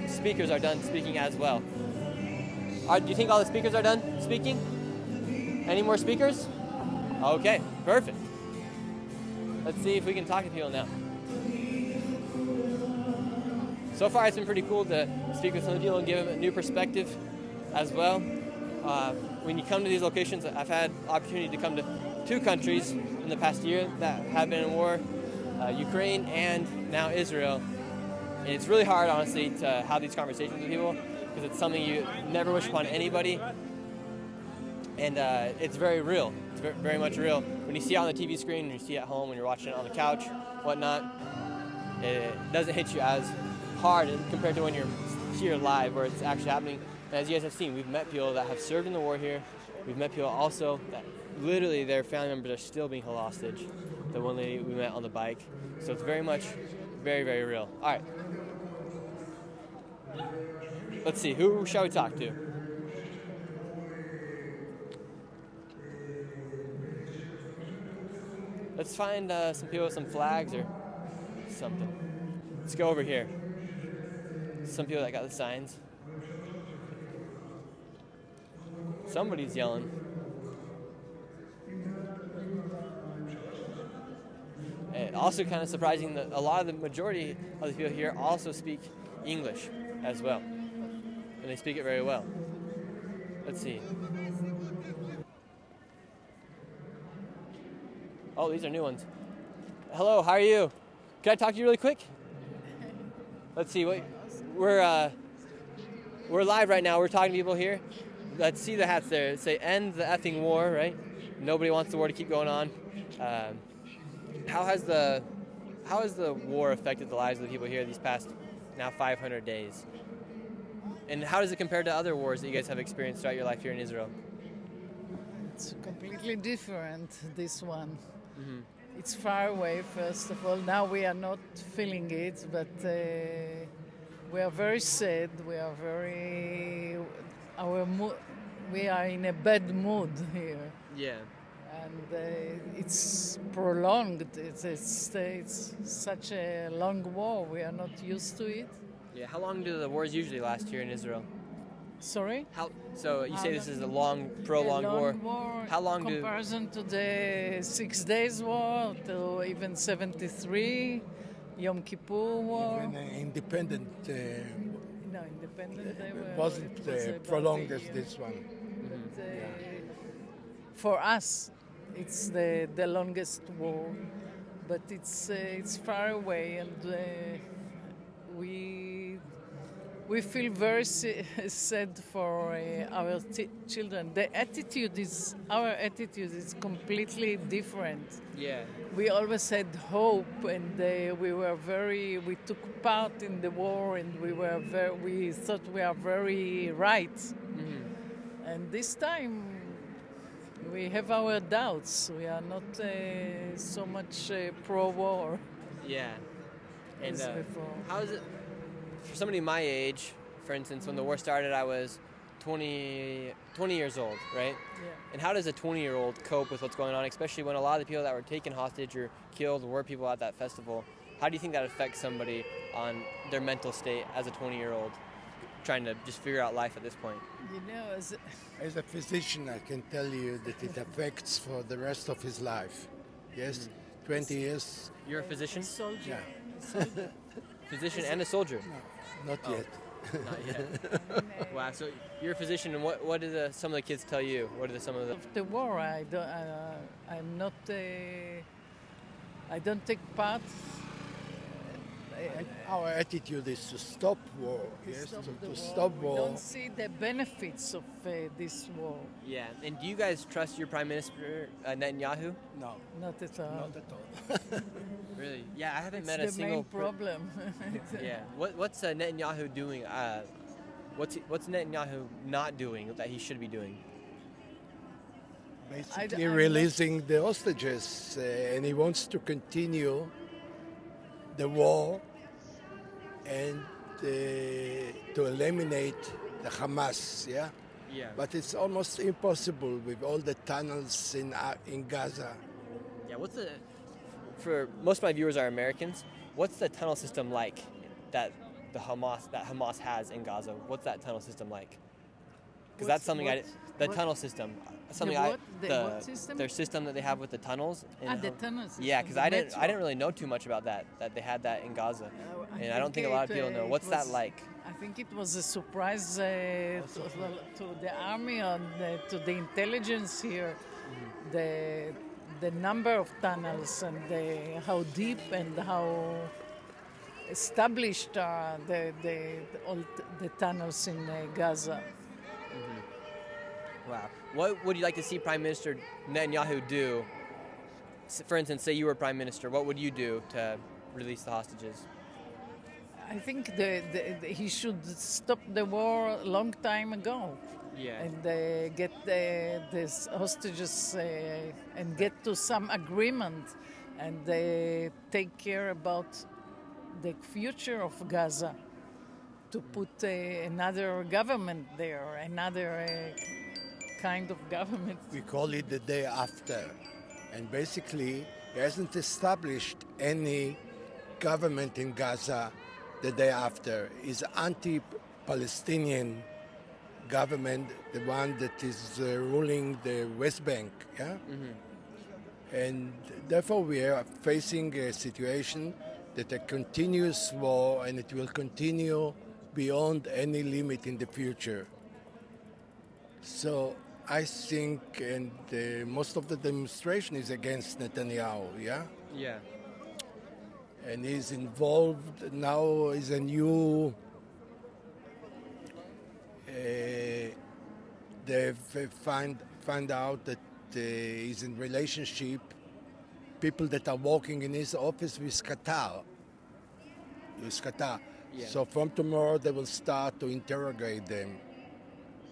speakers are done speaking as well. Do you think all the speakers are done speaking? Any more speakers? Okay, perfect. Let's see if we can talk to people now. So far, it's been pretty cool to speak with some of the people and give them a new perspective as well. When you come to these locations, I've had opportunity to come to 2 countries in the past year that have been in war, Ukraine and now Israel. And it's really hard, honestly, to have these conversations with people because it's something you never wish upon anybody. And it's very real. It's very much real. When you see it on the TV screen, when you see it at home, when you're watching it on the couch, whatnot, it doesn't hit you as hard compared to when you're here live where it's actually happening. And as you guys have seen, we've met people that have served in the war here. We've met people also that literally their family members are still being held hostage. The one lady we met on the bike. So it's very much, very, very real. All right. Let's see, who shall we talk to? Let's find some people with some flags or something. Let's go over here. Some people that got the signs. Somebody's yelling. Also kind of surprising that a lot of the majority of the people here also speak English as well. And they speak it very well. Let's see. Oh, these are new ones. Hello, how are you? Can I talk to you really quick? Let's see. We're live right now. We're talking to people here. Let's see the hats there. Say end the effing war, right? Nobody wants the war to keep going on. How has the war affected the lives of the people here these past now 500 days? And how does it compare to other wars that you guys have experienced throughout your life here in Israel? It's completely different, this one. Mm-hmm. It's far away, first of all. Now we are not feeling it, but we are very sad. We are we are in a bad mood here. Yeah. And it's prolonged. It's such a long war. We are not used to it. Yeah. How long do the wars usually last here in Israel? Sorry? So you say this is a prolonged war. How long comparison to the 6 Days War, to even 73, Yom Kippur War. Even independent No, independent they were. wasn't prolonged as this one. For us, it's the longest war, but it's far away, and we feel very sad for our children. Our attitude is completely different. Yeah. We always had hope, and we took part in the war, and we thought we are very right. Mm-hmm. And this time, we have our doubts. We are not so much pro-war. Yeah. And as before. how is it for somebody my age? For instance, when the war started, I was 20 years old, right? Yeah. And how does a 20-year-old cope with what's going on, especially when a lot of the people that were taken hostage or killed were people at that festival? How do you think that affects somebody on their mental state as a 20-year-old trying to just figure out life at this point? You know, as a physician, I can tell you that it affects for the rest of his life. Yes, 20 years. You're a physician? Soldier. Yeah. Physician and a soldier? No, not yet. Not yet. Wow. So you're a physician, and what did some of the kids tell you? What are some of the war? I'm not. I don't take part. And our attitude is to stop war. To stop war. We don't see the benefits of this war. Yeah. And do you guys trust your Prime Minister Netanyahu? No. Not at all. Not at all. Really? Yeah, I haven't It's met a the single. main problem. Yeah. What's Netanyahu doing? What's Netanyahu not doing that he should be doing? Basically releasing the hostages, and he wants to continue the war and to eliminate the Hamas, yeah? Yeah. But it's almost impossible with all the tunnels in Gaza. Yeah, for most of my viewers are Americans, what's the tunnel system like that Hamas has in Gaza? What's that tunnel system like? Because that's something tunnel system. What system? Their system that they have with the tunnels. The tunnel system. Yeah, because I didn't really know too much about that they had that in Gaza, and I don't think a lot of people know. What's that like? I think it was a surprise to the army and to the intelligence here, the number of tunnels and how deep and how established are all the tunnels in Gaza. Wow. What would you like to see Prime Minister Netanyahu do? For instance, say you were Prime Minister, what would you do to release the hostages? I think he should stop the war a long time ago. Yeah. And get these hostages and get to some agreement and take care about the future of Gaza, to put another government there, another kind of government. We call it the day after. And basically, he hasn't established any government in Gaza the day after. It's anti-Palestinian government, the one that is ruling the West Bank. Yeah? Mm-hmm. And therefore we are facing a situation that a continuous war, and it will continue beyond any limit in the future. So I think, and most of the demonstration is against Netanyahu, yeah? Yeah. And he's involved now is a new, they've find out that he's in relationship, people that are working in his office with Qatar. Yeah. So from tomorrow they will start to interrogate them.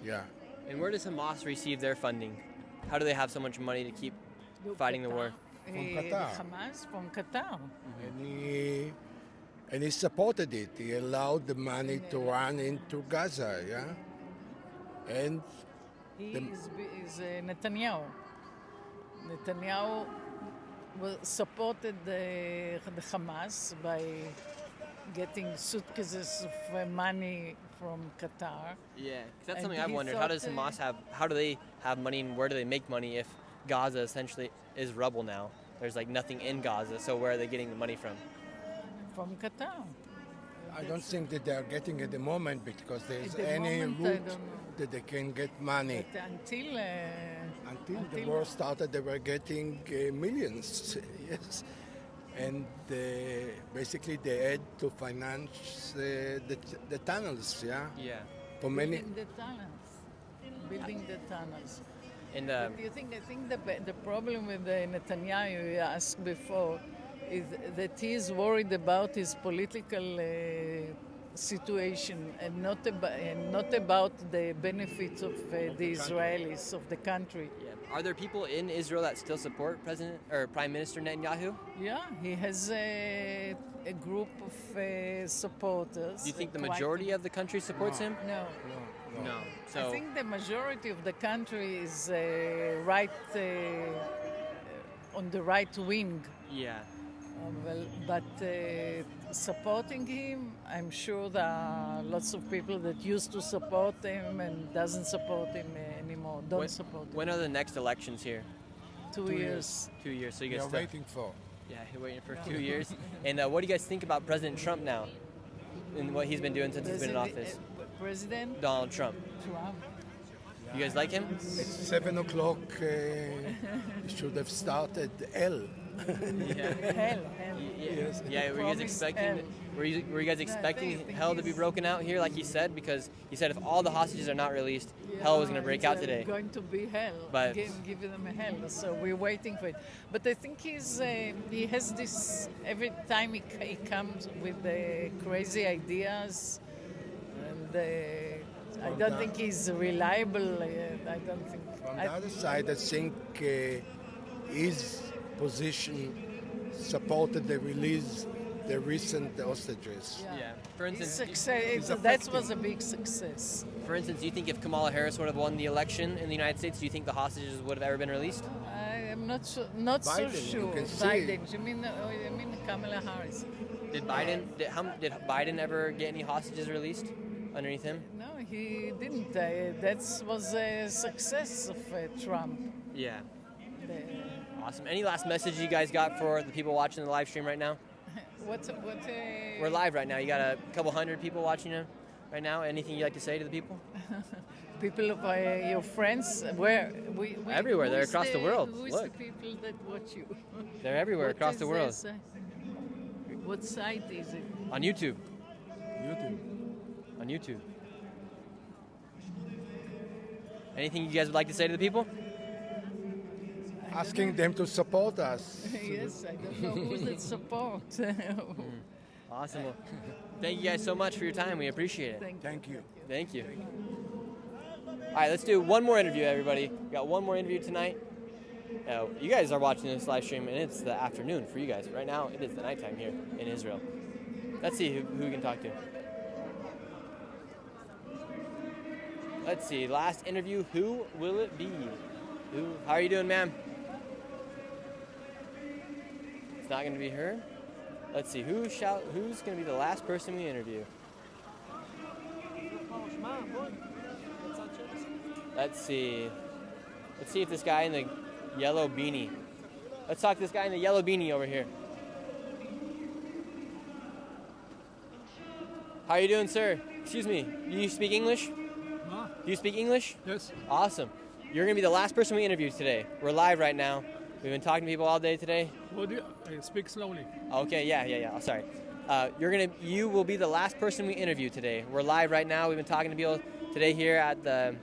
Yeah. And where does Hamas receive their funding? How do they have so much money to keep fighting the war? From Qatar. Hamas from Qatar. Mm-hmm. And he supported it. He allowed the money to run into Gaza, yeah? And he is Netanyahu. Netanyahu supported the Hamas by getting suitcases of money from Qatar. Yeah, 'cause that's And something I've he wondered. How thought, does Hamas how do they have money and where do they make money if Gaza essentially is rubble now? There's like nothing in Gaza, so where are they getting the money from? From Qatar. I don't think that they are getting at the moment because there's At the any moment, I route don't know. that they can get money. But Until the war started, they were getting millions, yes. And basically they had to finance the tunnels, yeah? Yeah. For many. Building the tunnels. And But I think the problem with Netanyahu, you asked before, is that he is worried about his political situation and not about the benefits of the Israelis, of the country. Yeah. Are there people in Israel that still support President or Prime Minister Netanyahu? Yeah, he has a group of supporters. Do you think the majority of the country supports him? No. No. So I think the majority of the country is on the right wing. yeah. But supporting him, I'm sure there are lots of people that used to support him and doesn't support him anymore. Support him. When are the next elections here? 2 years. 2 years. So you We guys are still, waiting for. Yeah, you're waiting for 2 years. And what do you guys think about President Trump now and what he's been doing since he's been in office? President Donald Trump. You guys like him? At 7 o'clock, should have started L. Hell. Yes. Yeah, were you guys expecting? Were you guys expecting hell to be broken out here, like he said? Because he said if all the hostages are not released, hell was going to break out today. It's going to be hell. But giving them a hell. So we're waiting for it. But I think he has this every time he comes with the crazy ideas, and I don't think he's reliable. I don't think. From the other side, I think his position supported the recent hostages. Yeah. For instance, that was a big success. For instance, do you think if Kamala Harris would have won the election in the United States, do you think the hostages would have ever been released? I am not so Biden, sure. you can see. Biden. You mean Kamala Harris? Did Biden ever get any hostages released underneath him? No, he didn't. That was a success of Trump. Yeah. Awesome. Any last message you guys got for the people watching the live stream right now? We're live right now. You got a couple hundred people watching you right now. Anything you'd like to say to the people? People of your friends, where everywhere. They're across the world. Who is Look. the people that watch you? They're everywhere across the world. What site is it? On YouTube. On YouTube. Anything you guys would like to say to the people? Asking them to support us. Yes, I don't know who's that support. Awesome. Well, thank you guys so much for your time. We appreciate it. Thank you. Thank you. All right, let's do one more interview, everybody. We got one more interview tonight. You guys are watching this live stream, and it's the afternoon for you guys. Right now, it is the nighttime here in Israel. Let's see who we can talk to. Let's see. Last interview. Who will it be? How are you doing, ma'am? It's not going to be her. Let's see. Who's going to be the last person we interview? Let's see. Let's see if this guy in the yellow beanie. Let's talk to this guy in the yellow beanie over here. How are you doing, sir? Excuse me. Do you speak English? Huh? Do you speak English? Yes. Awesome. You're going to be the last person we interview today. We're live right now. We've been talking to people all day today. I speak slowly. Okay, yeah. Oh, sorry. You will be the last person we interview today. We're live right now. We've been talking to people today here at the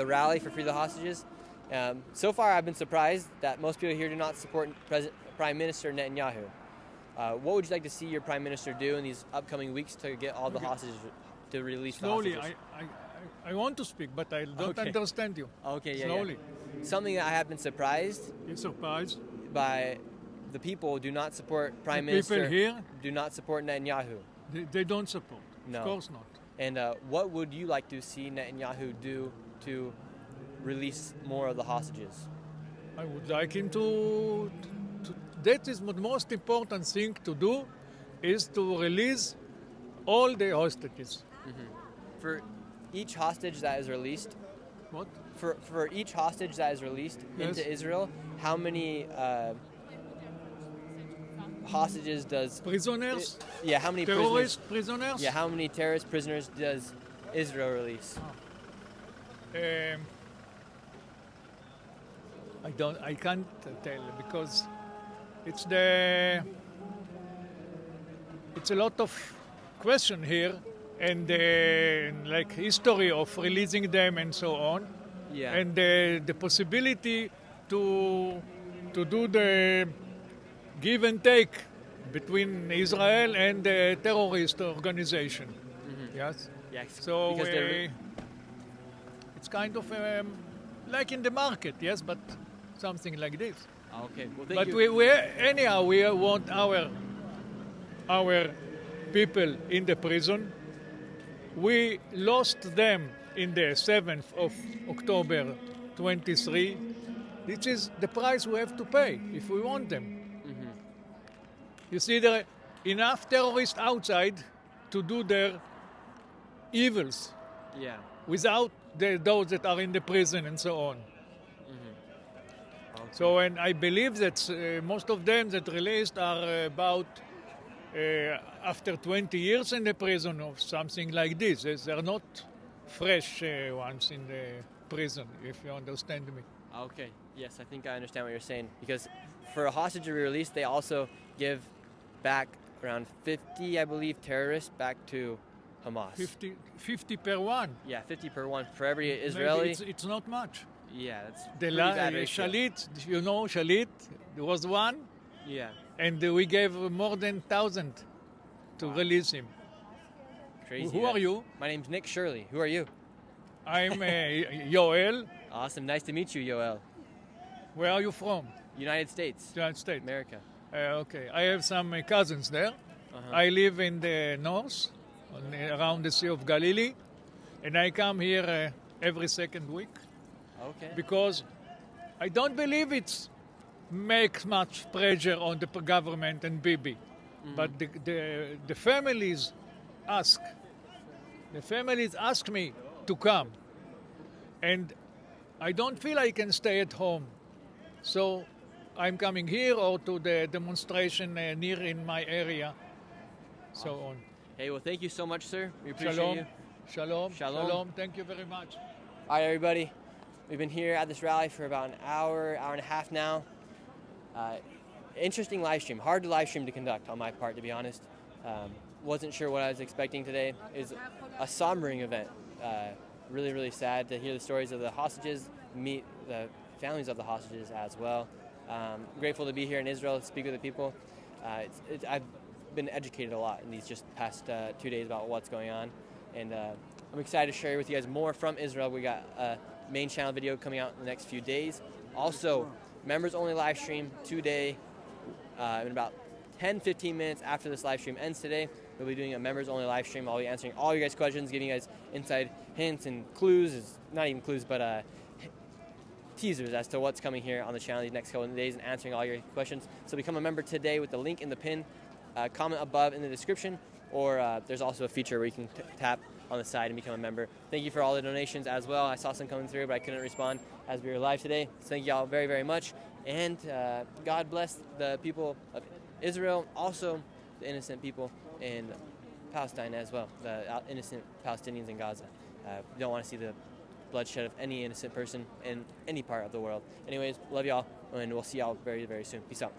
rally for Free the Hostages. So far, I've been surprised that most people here do not support Prime Minister Netanyahu. What would you like to see your Prime Minister do in these upcoming weeks to get all the hostages to release Slowly, the hostages? I want to speak, but I don't understand you. Okay, yeah. Slowly. Something that I have been surprised. You're surprised? By the people do not support Prime The Minister. people here? Do not support Netanyahu. They don't support. No. Of course not. And what would you like to see Netanyahu do to release more of the hostages? I would like him to that is the most important thing to do, is to release all the hostages. Mm-hmm. For each hostage that is released, what? For each hostage that is released into Israel, how many hostages does prisoners? How many terrorist prisoners? Yeah, how many terrorist prisoners does Israel release? I can't tell because it's a lot of question here and like history of releasing them and so on. Yeah. And the possibility to do the give and take between Israel and the terrorist organization. Mm-hmm. Yes. Yeah. So because it's kind of like in the market, yes, but something like this. Okay. Well, thank but you. we want our people in the prison. We lost them in the 7th of October 23. This is the price we have to pay if we want them. Mm-hmm. You see, there are enough terrorists outside to do their evils. Yeah. Without those that are in the prison and so on. Mm-hmm. Okay. So, and I believe that most of them that released are about after 20 years in the prison or something like this. They're not fresh ones in the prison, if you understand me. Okay. Yes, I think I understand what you're saying. Because for a hostage to be released, they also give back around 50, I believe, terrorists back to Hamas. 50 per one. Yeah, 50 per one for every Israeli. Maybe it's not much. Yeah, that's the pretty bad ratio. Shalit, you know Shalit, there was one. Yeah. And we gave more than 1,000 to release him. Crazy. Who are you? My name's Nick Shirley. Who are you? I'm Yoel. Awesome. Nice to meet you, Yoel. Where are you from? United States. United States. America. Okay. I have some cousins there. I live in the north, around the Sea of Galilee, and I come here every second week. Okay. Because I don't believe it makes much pressure on the government and Bibi. Mm-hmm. But the families ask. The families ask me to come. And I don't feel I can stay at home. So I'm coming here or to the demonstration near in my area. So on. Hey, well, thank you so much, sir. We appreciate Shalom. you. Shalom. Shalom. Shalom. Thank you very much. All right, everybody. We've been here at this rally for about an hour and a half now. Interesting live stream. Hard to live stream to conduct on my part, to be honest. Wasn't sure what I was expecting today. It's a sombering event. Really, really sad to hear the stories of the hostages, meet the families of the hostages as well. Grateful to be here in Israel to speak with the people. I've been educated a lot in these just past 2 days about what's going on. And I'm excited to share with you guys more from Israel. We got a main channel video coming out in the next few days. Also, members only live stream today in about 10-15 minutes after this live stream ends today. We'll be doing a members only live stream. I'll be answering all your guys' questions, giving you guys inside hints and clues, not even clues, but teasers as to what's coming here on the channel these next couple of days and answering all your questions. So become a member today with the link in the pin, comment above in the description, or there's also a feature where you can tap on the side and become a member. Thank you for all the donations as well. I saw some coming through, but I couldn't respond as we were live today. So thank you all very, very much. And God bless the people of Israel, also the innocent people in Palestine as well, the innocent Palestinians in Gaza. We don't want to see the bloodshed of any innocent person in any part of the world. Anyways, love y'all, and we'll see y'all very, very soon. Peace out.